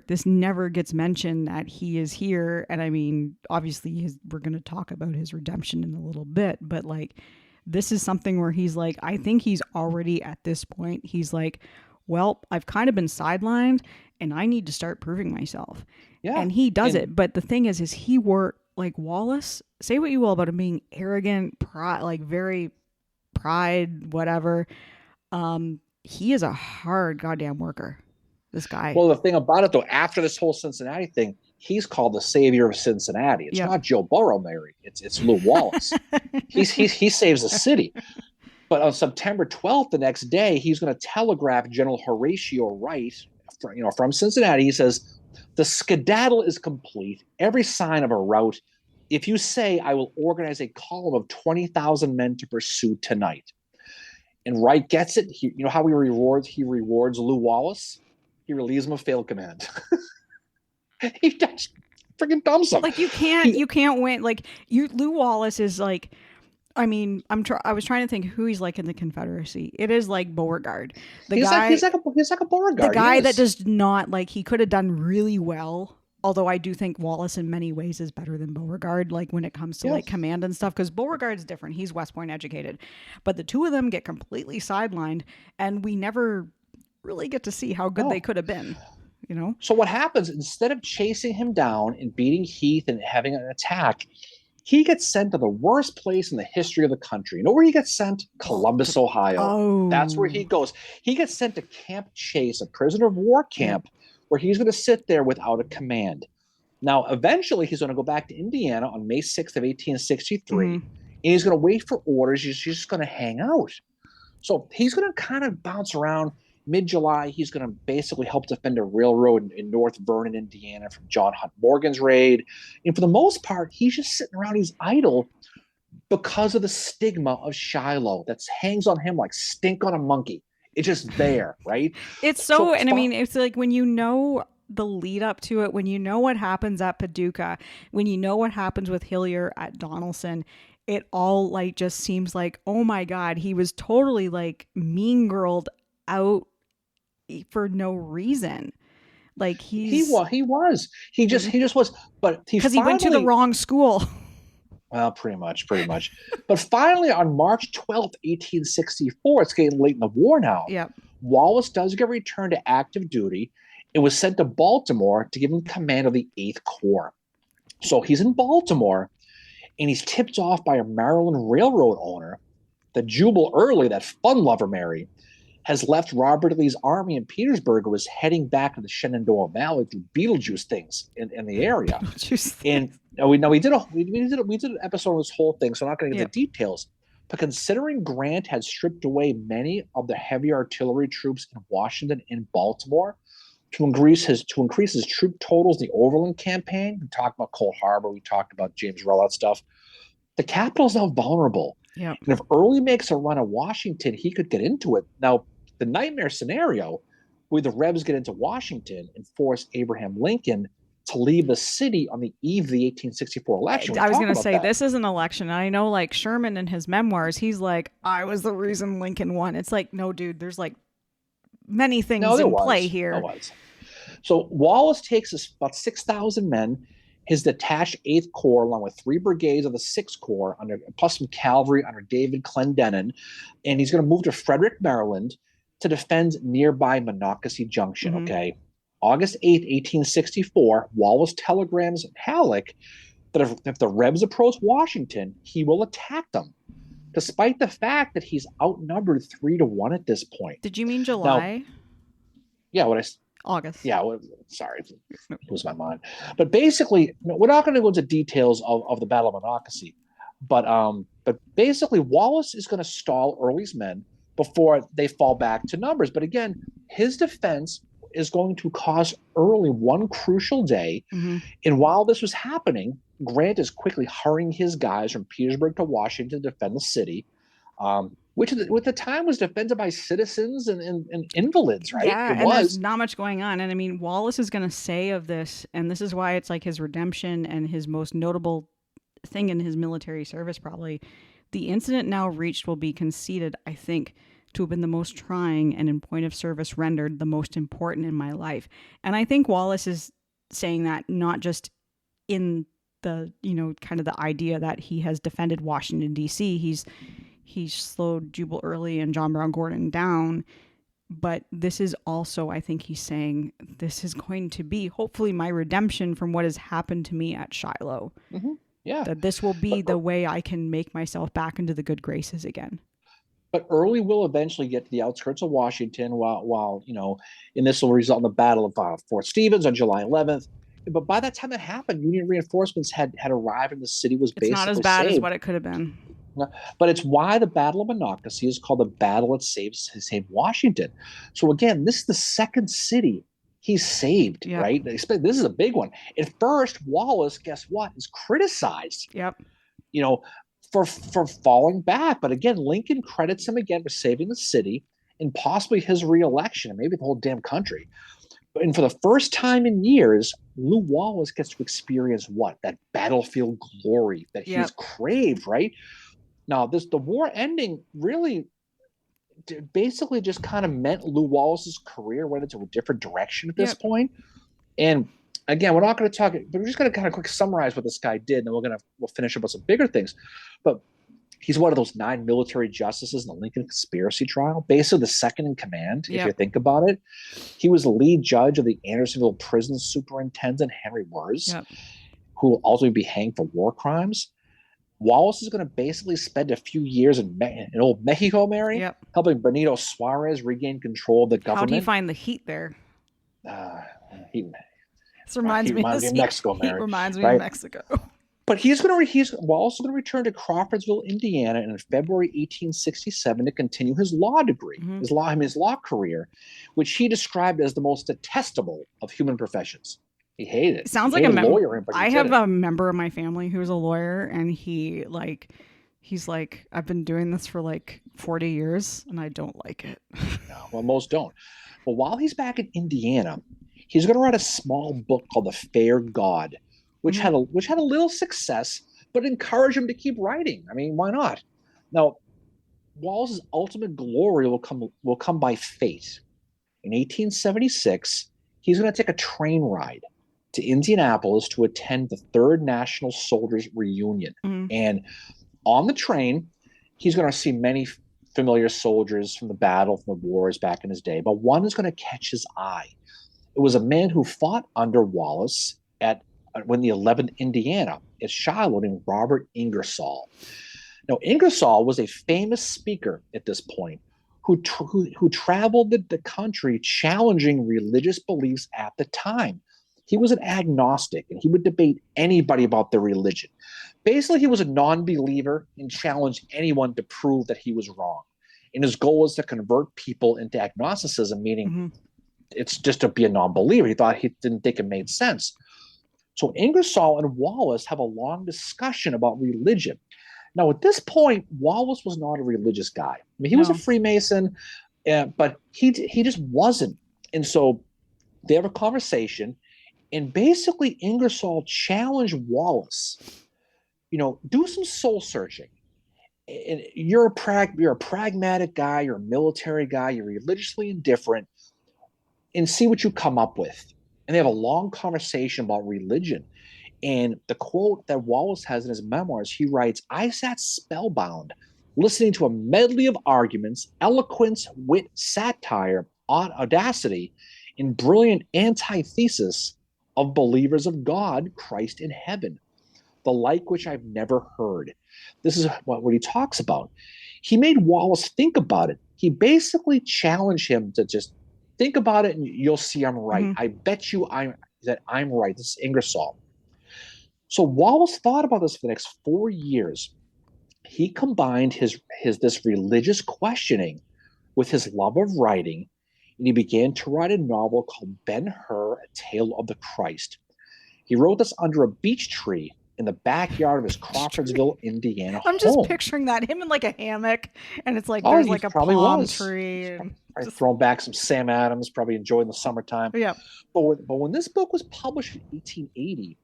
this never gets mentioned that he is here. And I mean, obviously we're going to talk about his redemption in a little bit, but like, this is something where he's like, I think he's already at this point. He's like, well, I've kind of been sidelined and I need to start proving myself. Yeah. And he does And it. But the thing is he were like Wallace, say what you will about him being arrogant, like very pride, whatever. He is a hard goddamn worker. This guy. well, the thing about it though, after this whole Cincinnati thing, he's called the savior of Cincinnati. It's Yep. not Joe Burrow, Mary. It's Lew Wallace. He saves the city. But on September 12th, the next day, he's going to telegraph General Horatio Wright, from Cincinnati. He says, "The skedaddle is complete. Every sign of a rout. If you say, I will organize a column of 20,000 men to pursue tonight." And Wright gets it. You know how he rewards Lew Wallace. He relieves him of field command. He just freaking dumps him. Like He, you can't win. Like Lew Wallace is like, I mean, I was trying to think who he's like in the Confederacy. It is like Beauregard, the he's like guy, a the Beauregard. He guy that is. does not like. He could have done really well. Although I do think Wallace in many ways is better than Beauregard, like when it comes to like Yes. command and stuff, because Beauregard's different. He's West Point educated, but the two of them get completely sidelined, and we never really get to see how good they No. could have been. You know? So what happens, instead of chasing him down and beating Heath and having an attack, he gets sent to the worst place in the history of the country. You know where he gets sent? Columbus, Ohio. That's where he Oh, goes. He gets sent to Camp Chase, a prisoner of war yeah. camp, where he's going to sit there without a command. Now, eventually, he's going to go back to Indiana on May 6th of 1863, Mm-hmm. and he's going to wait for orders. He's just going to hang out. So he's going to kind of bounce around. Mid-July, he's going to basically help defend a railroad in North Vernon, Indiana, from John Hunt Morgan's raid. And for the most part, he's just sitting around. He's idle because of the stigma of Shiloh that hangs on him like stink on a monkey. It's just there, right? It's so, So, and I mean, it's like when you know the lead up to it, when you know what happens at Paducah, when you know what happens with Hillier at Donelson, it all like just seems like, oh my God, he was totally like mean girled out for no reason. Like he he's was, he was, he just was. But he because he went to the finally, wrong school. well, pretty much. But finally, on March 12th, 1864, it's getting late in the war now. Yeah. Wallace does get returned to active duty and was sent to Baltimore to give him command of the Eighth Corps. So he's in Baltimore, and he's tipped off by a Maryland railroad owner that Jubal Early, that fun lover Mary, has left Robert Lee's army in Petersburg and was heading back to the Shenandoah Valley through Beetlejuice things in the area. And we did an episode of this whole thing, so I'm not going to get the details. But considering Grant had stripped away many of the heavy artillery troops in Washington and Baltimore to increase his troop totals in the Overland campaign, we talked about Cold Harbor, we talked about James Rull, that stuff. The capital is now vulnerable. Yeah. And if Early makes a run at Washington, he could get into it. Now, the nightmare scenario where the Rebs get into Washington and force Abraham Lincoln to leave the city on the eve of the 1864 election. I was going to say, this is an election. I know, like, Sherman in his memoirs, he's like, I was the reason Lincoln won. It's like, no, dude, there's like many things in play here. So Wallace takes about 6,000 men, his detached 8th Corps, along with 3 brigades of the 6th Corps, plus some cavalry under David Clendenin, and he's going to move to Frederick, Maryland, to defend nearby Monocacy Junction. Mm-hmm. Okay, August 8th, 1864, Wallace telegrams Halleck that if the Rebs approach Washington, he will attack them, despite the fact that he's outnumbered 3-1 at this point. Did you mean July? Now, yeah, August. Yeah, sorry, it was my mind. But basically, we're not going to go into details of the Battle of Monocacy, but basically, Wallace is going to stall Early's men before they fall back to numbers. But again, his defense is going to cost Early one crucial day. Mm-hmm. And while this was happening, Grant is quickly hurrying his guys from Petersburg to Washington to defend the city. Which at the time was defended by citizens and invalids, right? Yeah, and there's not much going on. And I mean, Wallace is going to say of this, and this is why it's like his redemption and his most notable thing in his military service, probably, the incident now reached will be conceded, I think, to have been the most trying and in point of service rendered the most important in my life. And I think Wallace is saying that not just in the, kind of the idea that he has defended Washington D.C. He's slowed Jubal Early and John Brown Gordon down, but this is also, I think he's saying, this is going to be hopefully my redemption from what has happened to me at Shiloh. Mm-hmm. Yeah. That this will be the way I can make myself back into the good graces again. But Early will eventually get to the outskirts of Washington while and this will result in the Battle of Fort Stevens on July 11th. But by that time that happened, Union reinforcements had arrived and the city was It's not as basically bad as saved. what it could have been. But it's why the Battle of Monocacy is called the battle that saved Washington. So again, this is the second city he saved, Yep. right? This is a big one. At first, Wallace, guess what, is criticized, Yep. For falling back. But again, Lincoln credits him again for saving the city and possibly his reelection and maybe the whole damn country. And for the first time in years, Lew Wallace gets to experience what? That battlefield glory that he's craved, right? Now, the war ending really basically just kind of meant Lew Wallace's career went into a different direction at this point. And again, we're not going to talk, but we're just going to kind of quick summarize what this guy did, and then we'll finish up with some bigger things. But he's one of those 9 military justices in the Lincoln conspiracy trial, basically the second in command, if you think about it. He was the lead judge of the Andersonville prison superintendent, Henry Wirz, who will ultimately be hanged for war crimes. Wallace is going to basically spend a few years in old Mexico, Mary, helping Benito Suarez regain control of the government. How do you find the heat there? This reminds me of Mexico, Mary. He reminds me of Mexico. But Wallace is going to return to Crawfordsville, Indiana, in February 1867 to continue his law degree, his law career, which he described as the most detestable of human professions. He hated it. Sounds like a lawyer. I have a member of my family who's a lawyer, and he's like, I've been doing this for like 40 years, and I don't like it. No, well, most don't. But while he's back in Indiana, he's going to write a small book called The Fair God, which had a little success, but encouraged him to keep writing. I mean, why not? Now, Wallace's ultimate glory will come by fate. In 1876, he's going to take a train ride to Indianapolis to attend the Third National Soldiers Reunion. And on the train, he's going to see many familiar soldiers from the battle, from the wars back in his day, but one is going to catch his eye. It was a man who fought under Wallace when the 11th Indiana at Shiloh, named Robert Ingersoll. Now, Ingersoll was a famous speaker at this point who traveled the country challenging religious beliefs at the time. He was an agnostic, and he would debate anybody about their religion. Basically, he was a non-believer and challenged anyone to prove that he was wrong. And his goal was to convert people into agnosticism, meaning it's just to be a non-believer. He didn't think it made sense. So Ingersoll and Wallace have a long discussion about religion. Now, at this point, Wallace was not a religious guy. I mean, he was a Freemason, but he just wasn't. And so they have a conversation, and basically Ingersoll challenged Wallace, do some soul searching. And you're a pragmatic guy, you're a military guy, you're religiously indifferent, and see what you come up with. And they have a long conversation about religion. And the quote that Wallace has in his memoirs, he writes, "I sat spellbound, listening to a medley of arguments, eloquence, wit, satire, audacity, and brilliant antithesis of believers of God, Christ in heaven, the like which I've never heard." This is what he talks about. He made Wallace think about it. He basically challenged him to just think about it and you'll see I'm right. I bet you that I'm right. This is Ingersoll. So Wallace thought about this for the next 4 years. He combined this religious questioning with his love of writing, and he began to write a novel called Ben-Hur, A Tale of the Christ. He wrote this under a beech tree in the backyard of his Crawfordsville, Indiana home. I'm just picturing that, him in like a hammock, and it's like there's like a palm tree. And just throwing back some Sam Adams, probably enjoying the summertime. Yeah. But when this book was published in 1880,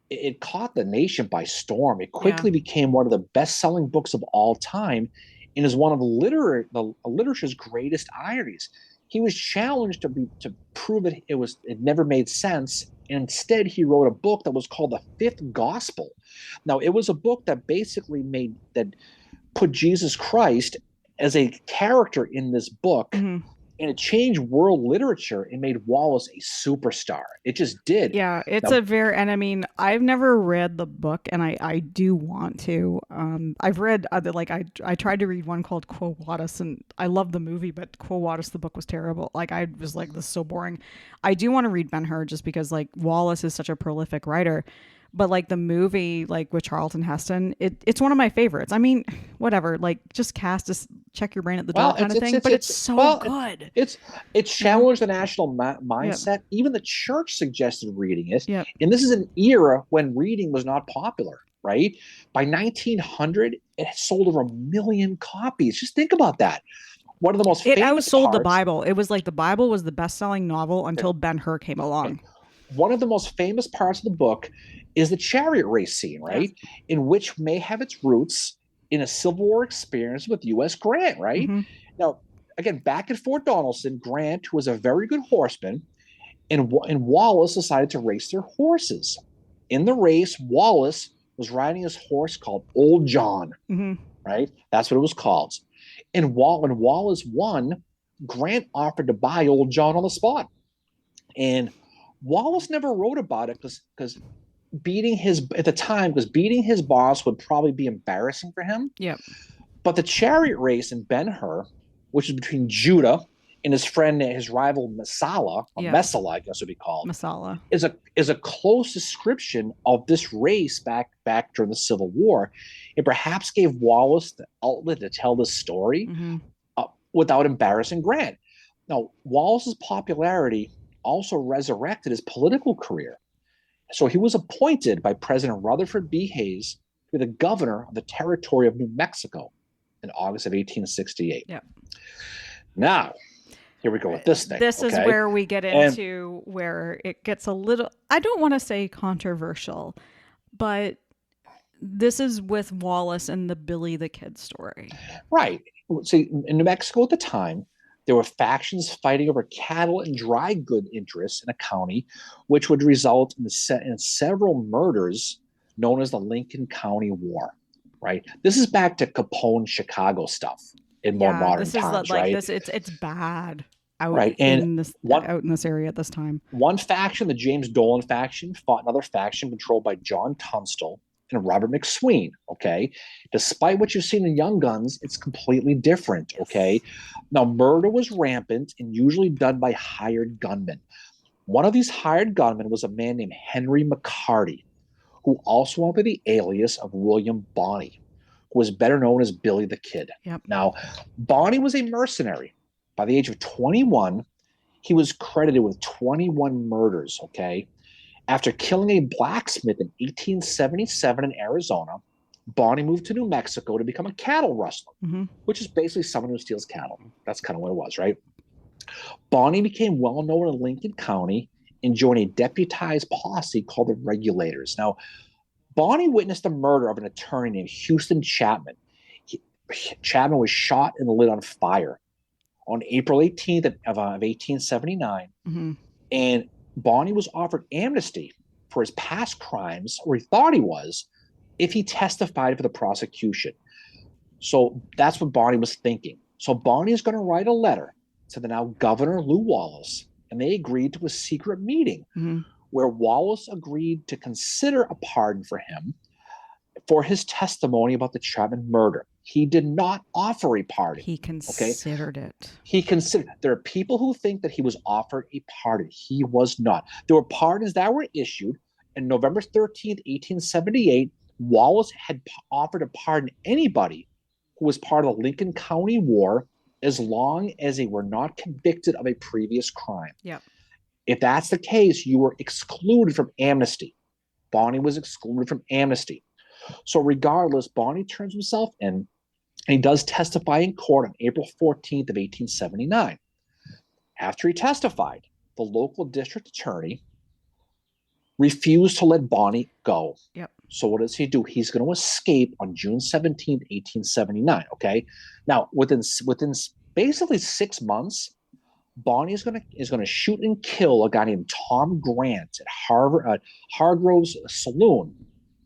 it caught the nation by storm. It quickly became one of the best-selling books of all time, and is one of the literature's greatest ironies. He was challenged to prove that it never made sense. And instead, he wrote a book that was called the Fifth Gospel. Now, it was a book that basically put Jesus Christ as a character in this book, Mhm. and it changed world literature and made Wallace a superstar. It just did. Yeah, it's Now, a very, and I mean, I've never read the book, and I do want to. I've read other, like I tried to read one called Quo Vadis, and I love the movie, but Quo Vadis the book was terrible. Like I was like, this is so boring. I do want to read Ben-Hur just because like Wallace is such a prolific writer, but like the movie, like with Charlton Heston, it's one of my favorites. I mean, whatever, like just cast, just check your brain at the door well, kind of thing, but it's so well, good. it's it's You know? challenged the national Yep. mindset. Even the church suggested reading it, Yep. and this is an era when reading was not popular. Right by 1900, it sold over 1 million copies. Just think about that. One of the most It famous outsold the parts. Bible. It was like the Bible was the best-selling novel Okay, until Ben-Hur came okay, along. one of the most famous parts of the book is the chariot race scene, Yes. right? In which may have its roots in a Civil War experience with U.S. Grant, right? Mm-hmm. Now, again, back at Fort Donelson, Grant, who was a very good horseman, and Wallace decided to race their horses. In the race, Wallace was riding his horse called Old John, Mm-hmm. right? That's what it was called. And when Wallace won, Grant offered to buy Old John on the spot. And Wallace never wrote about it because beating his at the time because beating his boss would probably be embarrassing for him. Yep. But the chariot race in Ben-Hur, which is between Judah and his rival Messala, or Yep. Messala, I guess it would be called, Masala. is a close description of this race back during the Civil War. It perhaps gave Wallace the outlet to tell this story Mm-hmm. without embarrassing Grant. Now, Wallace's popularity also resurrected his political career. So he was appointed by President Rutherford B. Hayes to be the governor of the territory of New Mexico in August of 1868. Yep. Now, here we go with this thing. This is Okay. where we get And into where it gets a little, I don't want to say controversial, but this is with Wallace and the Billy the Kid story. right. See, in New Mexico at the time, there were factions fighting over cattle and dry good interests in a county, which would result in several murders known as the Lincoln County War. Right. This is back to Capone Chicago stuff in more Yeah, modern this is times, like right? this. It's bad Right. And one out in this area at this time. one faction, the James Dolan faction, fought another faction controlled by John Tunstall and Robert McSween. Okay. Despite what you've seen in Young Guns, it's completely different. Okay. Now, murder was rampant and usually done by hired gunmen. One of these hired gunmen was a man named Henry McCarty, who also went by the alias of William Bonney, who was better known as Billy the Kid. Yep. Now, Bonney was a mercenary. By the age of 21, he was credited with 21 murders. Okay. After killing a blacksmith in 1877 in Arizona, Bonney moved to New Mexico to become a cattle rustler, Mm-hmm. which is basically someone who steals cattle. That's kind of what it was, right? Bonney became well known in Lincoln County and joined a deputized posse called the Regulators. Now, Bonney witnessed the murder of an attorney named Houston Chapman. Chapman was shot and lit on fire on April 18th of 1879. Mm-hmm. And Bonney was offered amnesty for his past crimes, or he thought he was, if he testified for the prosecution. So that's what Bonney was thinking. So Bonney is going to write a letter to the now Governor Lew Wallace, and they agreed to a secret meeting Mm-hmm. where Wallace agreed to consider a pardon for him for his testimony about the Chapman murder. He did not offer a pardon. He considered it. He considered. There are people who think that he was offered a pardon. He was not. There were pardons that were issued. On November 13th, 1878, Wallace had offered to pardon anybody who was part of the Lincoln County War as long as they were not convicted of a previous crime. Yep. If that's the case, you were excluded from amnesty. Bonney was excluded from amnesty. So regardless, Bonney turns himself in, and he does testify in court on April 14th of 1879. After he testified, the local district attorney refused to let Bonnie go. Yep. So what does he do? He's going to escape on June 17th, 1879. Okay. Now, within basically 6 months, Bonnie is going to shoot and kill a guy named Tom Grant at Hargrove's Saloon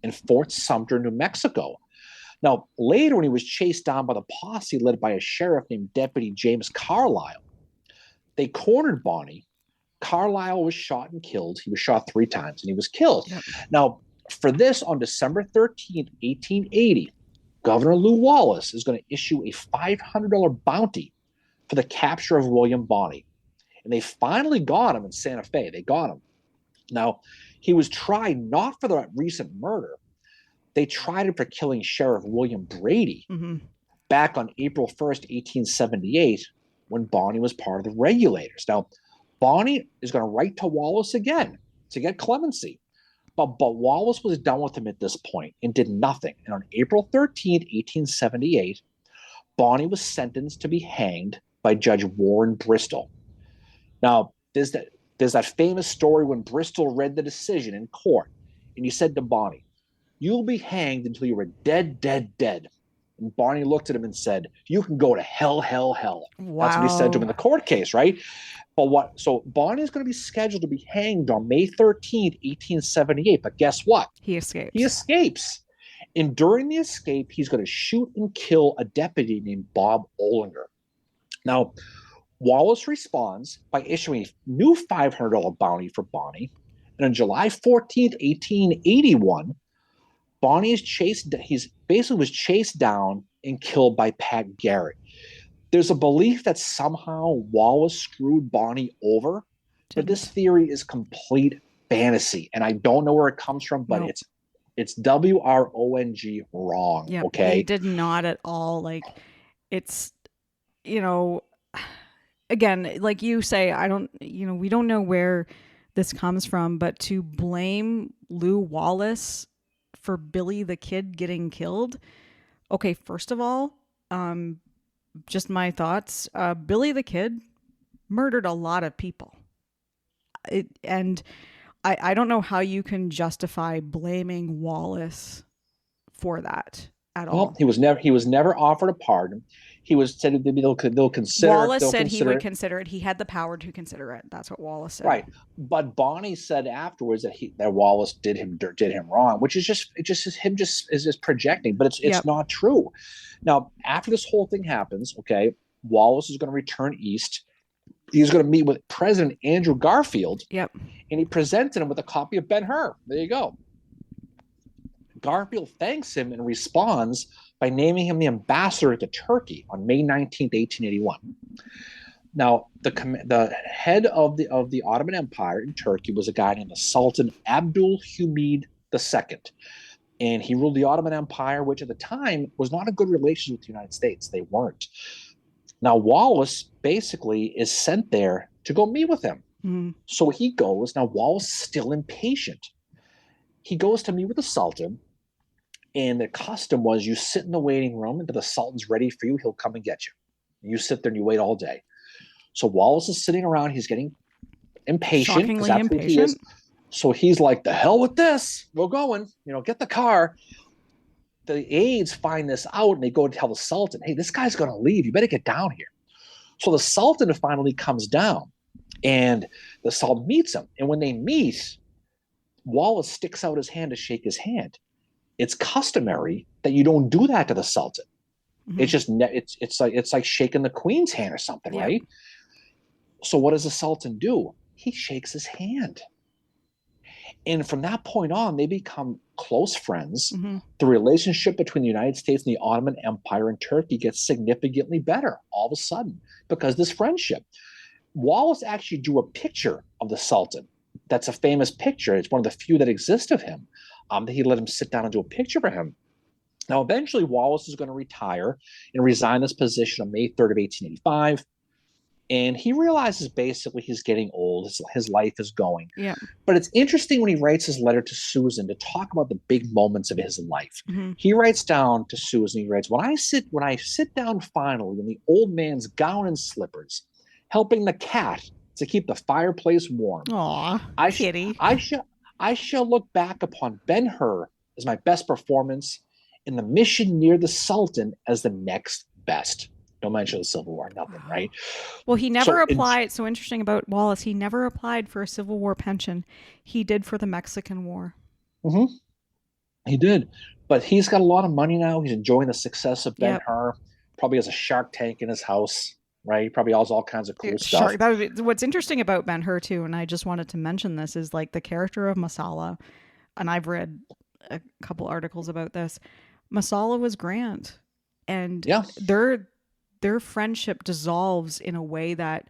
in Fort Sumter, New Mexico. Now, later, when he was chased down by the posse led by a sheriff named Deputy James Carlisle, they cornered Bonnie. Carlisle was shot and killed. He was shot 3 times and he was killed. Yep. Now, for this, on December 13th, 1880, Governor Lew Wallace is going to issue a $500 bounty for the capture of William Bonney. And they finally got him in Santa Fe. They got him. Now, he was tried not for the recent murder. They tried him for killing Sheriff William Brady back on April 1st, 1878, when Bonney was part of the Regulators. Now, Bonney is going to write to Wallace again to get clemency. But Wallace was done with him at this point and did nothing. And on April 13th, 1878, Bonney was sentenced to be hanged by Judge Warren Bristol. Now, there's that famous story when Bristol read the decision in court, and he said to Bonney, "You'll be hanged until you are dead, dead, dead." And Barney looked at him and said, "You can go to hell, hell, hell." Wow. That's what he said to him in the court case, right? So Barney is going to be scheduled to be hanged on May 13th, 1878. But guess what? He escapes. He escapes. And during the escape, he's going to shoot and kill a deputy named Bob Olinger. Now, Wallace responds by issuing a new $500 bounty for Bonnie. And on July 14th, 1881, Bonnie is chased. He's basically was chased down and killed by Pat Garrett. There's a belief that somehow Wallace screwed Bonnie over, but this theory is complete fantasy, and I don't know where it comes from, but it's WRONG wrong. Yeah, okay, he did not at all. Like, it's, again, like you say, we don't know where this comes from, but to blame Lew Wallace for Billy the Kid getting killed. Okay, first of all, just my thoughts. Billy the Kid murdered a lot of people. And I don't know how you can justify blaming Wallace for that at all. Well, he was never offered a pardon. He was said they'll consider. Wallace said he would consider it. He had the power to consider it. That's what Wallace said. Right, but Bonnie said afterwards that Wallace did him wrong, which is just projecting. But it's not true. Now, after this whole thing happens, okay, Wallace is going to return east. He's going to meet with President Andrew Garfield. Yep. And he presented him with a copy of Ben-Hur. There you go. Garfield thanks him and responds by naming him the ambassador to Turkey on May 19th, 1881. Now, the head of the Ottoman Empire in Turkey was a guy named the Sultan Abdul Hamid II. And he ruled the Ottoman Empire, which at the time was not a good relations with the United States. They weren't. Now, Wallace basically is sent there to go meet with him. Mm-hmm. So he goes. Now, Wallace is still impatient. He goes to meet with the Sultan. And the custom was you sit in the waiting room until the Sultan's ready for you. He'll come and get you. You sit there and you wait all day. So Wallace is sitting around. He's getting impatient. Shockingly impatient. So he's like, "The hell with this. We're going. Get the car." The aides find this out and they go to tell the Sultan, "Hey, this guy's going to leave. You better get down here." So the Sultan finally comes down and the Sultan meets him. And when they meet, Wallace sticks out his hand to shake his hand. It's customary that you don't do that to the Sultan. Mm-hmm. It's just it's like shaking the Queen's hand or something, right? So what does the Sultan do? He shakes his hand. And from that point on, they become close friends. Mm-hmm. The relationship between the United States and the Ottoman Empire and Turkey gets significantly better all of a sudden because of this friendship. Wallace actually drew a picture of the Sultan. That's a famous picture. It's one of the few that exist of him. That he let him sit down and do a picture for him. Now, eventually, Wallace is going to retire and resign this position on May 3rd of 1885. And he realizes basically he's getting old. His life is going. Yeah. But it's interesting when he writes his letter to Susan to talk about the big moments of his life. Mm-hmm. He writes down to Susan, he writes, when I sit down finally in the old man's gown and slippers, helping the cat to keep the fireplace warm. Aw, kitty. I shall look back upon Ben Hur as my best performance and the mission near the Sultan as the next best. Don't mention the Civil War, nothing, Wow. right? Well, he never So, applied. So interesting about Wallace, he never applied for a Civil War pension. He did for the Mexican War. mhm, he did. But he's got a lot of money now. He's enjoying the success of Ben Yep. Hur. Probably has a shark tank in his house, right? Probably has all kinds of cool stuff. Shark. That would be, what's interesting about Ben Hur too, and I just wanted to mention this is like the character of Masala, and I've read a couple articles about this. Masala was Grant, and Yeah, their friendship dissolves in a way that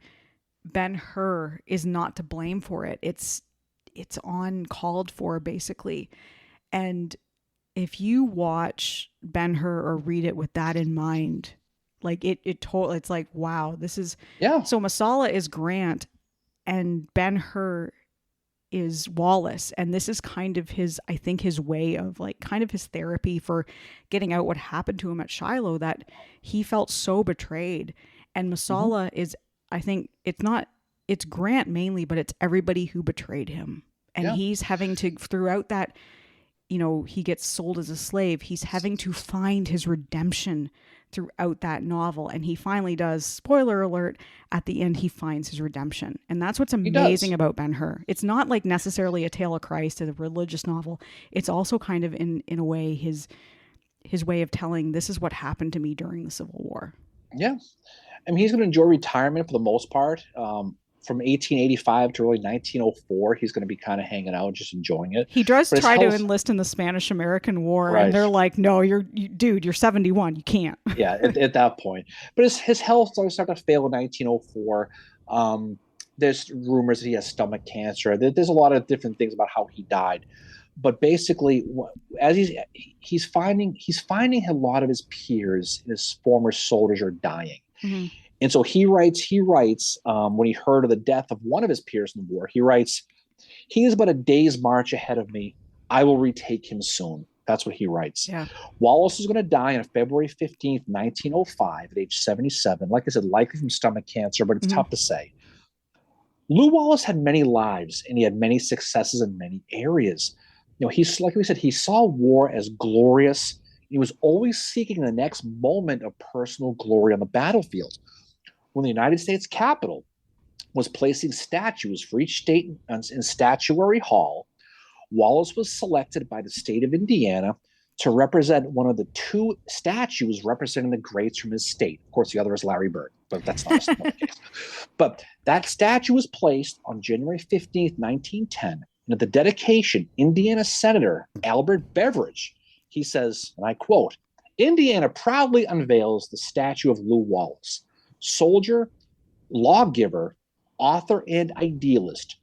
Ben Hur is not to blame for it. It's on called for basically. And if you watch Ben Hur or read it with that in mind, like it totally it's like wow, this is yeah, so Masala is Grant and Ben Hur is Wallace, and this is kind of his, I think, his way of like kind of his therapy for getting out what happened to him at Shiloh, that he felt so betrayed. And hmm, Masala is, I think it's not, it's Grant mainly, but it's everybody who betrayed him. And yeah, he's having to, throughout that, he gets sold as a slave. He's having to find his redemption throughout that novel. And he finally does, spoiler alert, at the end, he finds his redemption. And that's what's he amazing does. about Ben Hur. It's not like necessarily a tale of Christ, a religious novel. It's also kind of in a way his way of telling this is what happened to me during the Civil War. Yeah. I mean, he's going to enjoy retirement for the most part. From 1885 to early 1904, he's going to be kind of hanging out, just enjoying it. He does But his try to health, enlist in the Spanish American War, and right? they're like, "No, dude, you're 71. You can't." Yeah, at that point. But his health started to fail in 1904. There's rumors that he has stomach cancer. There's a lot of different things about how he died. But basically, as he's finding a lot of his peers, his former soldiers, are dying. Mm-hmm. And so he writes when he heard of the death of one of his peers in the war, he writes, "He is but a day's march ahead of me. I will retake him soon." That's what he writes. Yeah. Wallace is going to die on February 15th, 1905, at age 77. Like I said, likely from stomach cancer, but it's Mm-hmm. tough to say. Lew Wallace had many lives and he had many successes in many areas. He's like we said, he saw war as glorious. He was always seeking the next moment of personal glory on the battlefield. When the United States Capitol was placing statues for each state in Statuary Hall, Wallace was selected by the state of Indiana to represent one of the two statues representing the greats from his state. Of course, the other is Larry Bird, but that's not the case. But that statue was placed on January 15th, 1910. And at the dedication, Indiana Senator Albert Beveridge, he says, and I quote, "Indiana proudly unveils the statue of Lew Wallace, soldier, lawgiver, author, and idealist,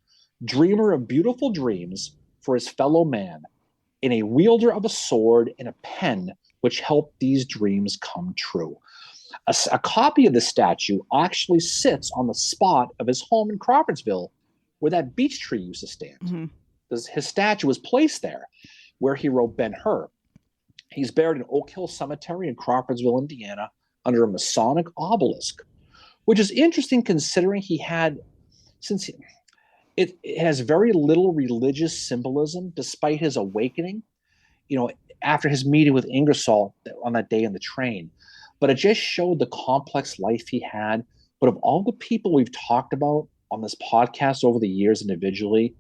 dreamer of beautiful dreams for his fellow man, and a wielder of a sword and a pen which helped these dreams come true." A copy of the statue actually sits on the spot of his home in Crawfordsville where that beech tree used to stand. Mm-hmm. His statue was placed there where he wrote Ben Hur. He's buried in Oak Hill Cemetery in Crawfordsville, Indiana, under a Masonic obelisk, which is interesting considering he had, since it has very little religious symbolism despite his awakening, you know, after his meeting with Ingersoll on that day in the train. But it just showed the complex life he had. But of all the people we've talked about on this podcast over the years individually,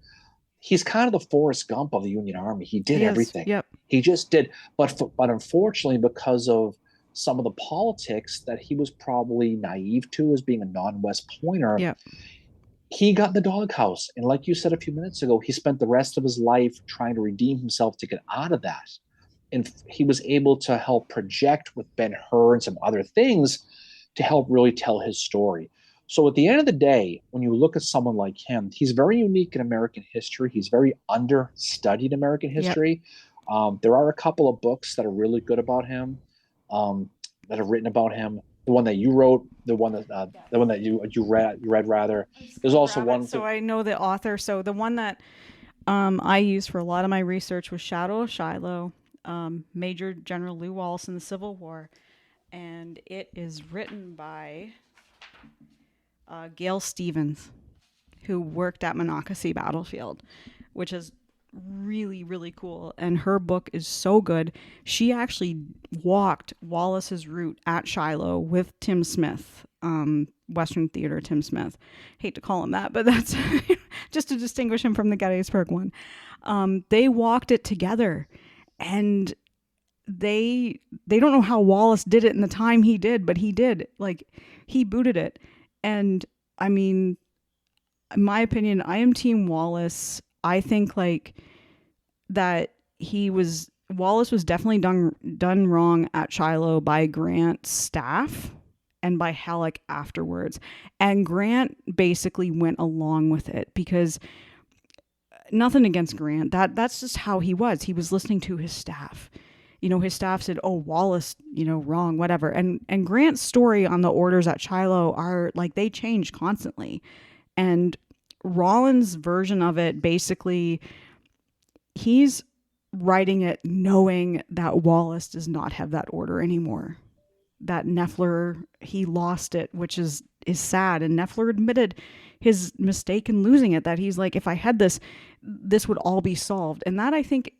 he's kind of the Forrest Gump of the Union Army. He did He is. everything. Yep. He just did. But unfortunately, because of some of the politics that he was probably naive to as being a non-West Pointer, Yep. he got in the doghouse. And like you said a few minutes ago, he spent the rest of his life trying to redeem himself to get out of that. And he was able to help project with Ben Hur and some other things to help really tell his story. So at the end of the day, when you look at someone like him, he's very unique in American history. He's very understudied American Yep. history. There are a couple of books that are really good about him, that have written about him. The one that you wrote, the one that you read rather. I'm just There's gonna also grab it one. so I know the author. So the one that I used for a lot of my research was Shadow of Shiloh, Major General Lew Wallace in the Civil War, and it is written by Gail Stevens, who worked at Monocacy Battlefield, which is really, really cool. And her book is so good. She actually walked Wallace's route at Shiloh with Tim Smith, Western Theater Tim Smith. Hate to call him that, but that's just to distinguish him from the Gettysburg one. They walked it together, and they don't know how Wallace did it in the time he did, but he did. Like, he booted it. And I mean, in my opinion, I am Team Wallace. I think like that Wallace was definitely done wrong at Shiloh by Grant's staff and by Halleck afterwards. And Grant basically went along with it because nothing against Grant. That's just how he was. He was listening to his staff. You know, his staff said, "Oh, Wallace, you know, wrong, whatever." And Grant's story on the orders at Shiloh are like, they change constantly. And Rollins' version of it, basically, he's writing it knowing that Wallace does not have that order anymore. That Neffler, he lost it, which is sad. And Neffler admitted his mistake in losing it, that he's like, if I had this would all be solved. And that, I think,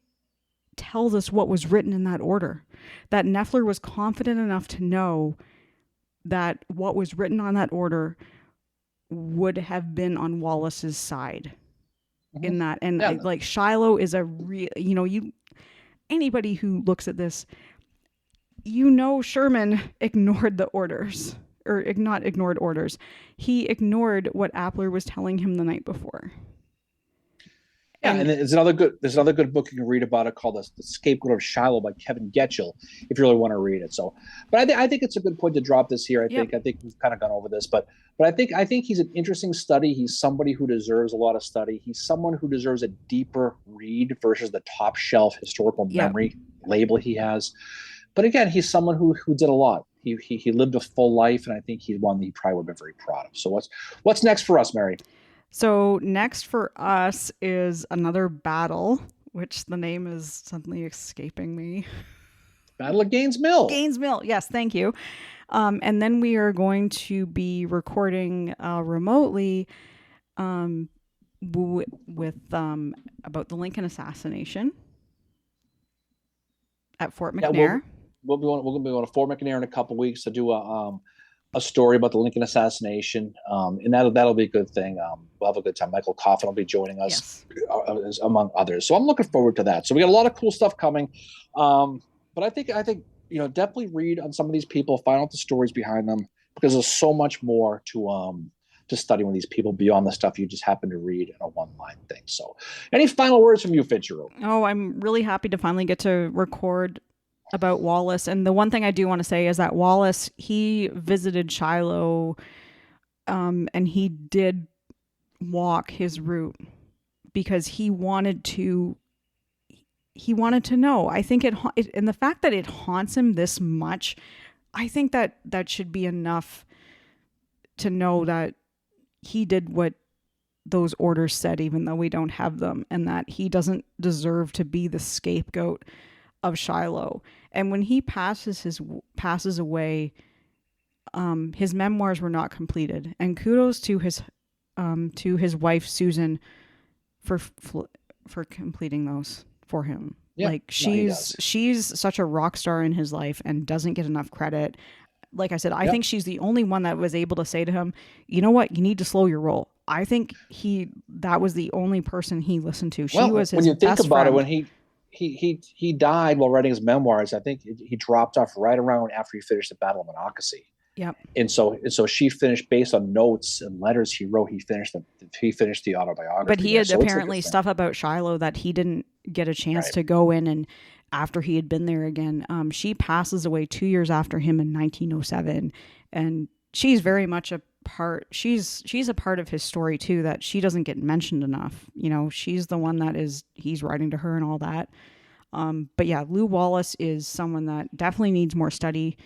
tells us what was written in that order. That Neffler was confident enough to know that what was written on that order would have been on Wallace's side in that. And Yeah. like, Shiloh is a real, you know, anybody who looks at this, you know, Sherman ignored the orders, or not ignored orders. He ignored what Appler was telling him the night before. Yeah, and there's another good book you can read about it called "The Scapegoat of Shiloh" by Kevin Getchell, if you really want to read it. So, but I think it's a good point to drop this here. I think we've kind of gone over this, but I think he's an interesting study. He's somebody who deserves a lot of study. He's someone who deserves a deeper read versus the top shelf historical memory label he has. But again, he's someone who did a lot. He lived a full life, and I think he's one that he probably would have been very proud of. So what's next for us, Mary? So next for us is another battle, which the name is suddenly escaping me. Battle of Gaines Mill. Gaines Mill, yes, thank you. And then we are going to be recording remotely with about the Lincoln assassination at Fort McNair. We're going to be going to Fort McNair in a couple of weeks to do a story about the Lincoln assassination, and that'll be a good thing. We'll have a good time. Michael Coffin will be joining us, among others. So I'm looking forward to that. So we got a lot of cool stuff coming, but I think definitely read on some of these people, find out the stories behind them, because there's so much more to study with these people beyond the stuff you just happen to read in a one-line thing. So, any final words from you, Fitzgerald? Oh, I'm really happy to finally get to record about Wallace. And the one thing I do want to say is that Wallace, he visited Shiloh, and he did walk his route because he wanted to know. I think and the fact that it haunts him this much, I think that should be enough to know that he did what those orders said, even though we don't have them, and that he doesn't deserve to be the scapegoat of Shiloh. And when he passes away, his memoirs were not completed. And kudos to his wife Susan for completing those for him. Yeah, like, she's such a rock star in his life and doesn't get enough credit. Like I said, I think she's the only one that was able to say to him, you know what, you need to slow your roll. I think that was the only person he listened to. She was his best friend. When you think about it, when he died while writing his memoirs, I think he dropped off right around after he finished the Battle of Monocacy. Yep. And so she finished based on notes and letters he wrote. He finished the autobiography. But he had apparently stuff about Shiloh that he didn't get a chance to go in, and after he had been there again. She passes away 2 years after him in 1907, and she's very much a part. She's a part of his story too, that she doesn't get mentioned enough. You know, she's the one that he's writing to her and all that. But yeah, Lew Wallace is someone that definitely needs more study.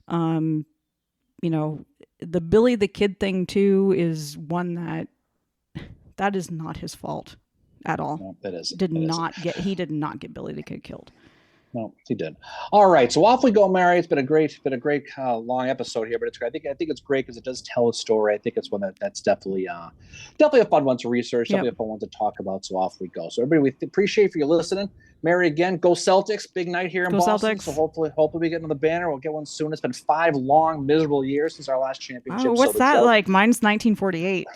You know, the Billy the Kid thing too is one that is not his fault at all. No, that is. He did not get Billy the Kid killed. No, he did. All right, so off we go, Mary. It's been a great long episode here, but it's great. I think it's great because it does tell a story. I think it's one that's definitely a fun one to research, Yep. definitely a fun one to talk about. So off we go. So everybody, we appreciate for you listening. Mary, again, go Celtics! Big night here in Go Boston. So Celtics. hopefully we get on the banner. We'll get one soon. It's been 5 long, miserable years since our last Oh, championship. So what's that like? Mine's 1948.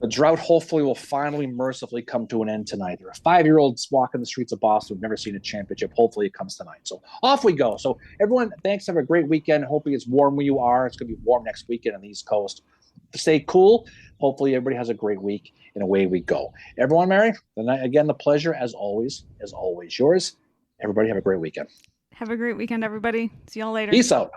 the drought hopefully will finally mercifully come to an end tonight. There are 5-year-olds walking the streets of Boston who've never seen a championship. Hopefully it comes tonight. So off we go. So everyone, thanks. Have a great weekend. Hopefully it's warm where you are. It's going to be warm next weekend on the East Coast. Stay cool. Hopefully everybody has a great week, and away we go. Everyone, Mary, again, the pleasure as always yours. Everybody have a great weekend. Have a great weekend, everybody. See y'all later. Peace out.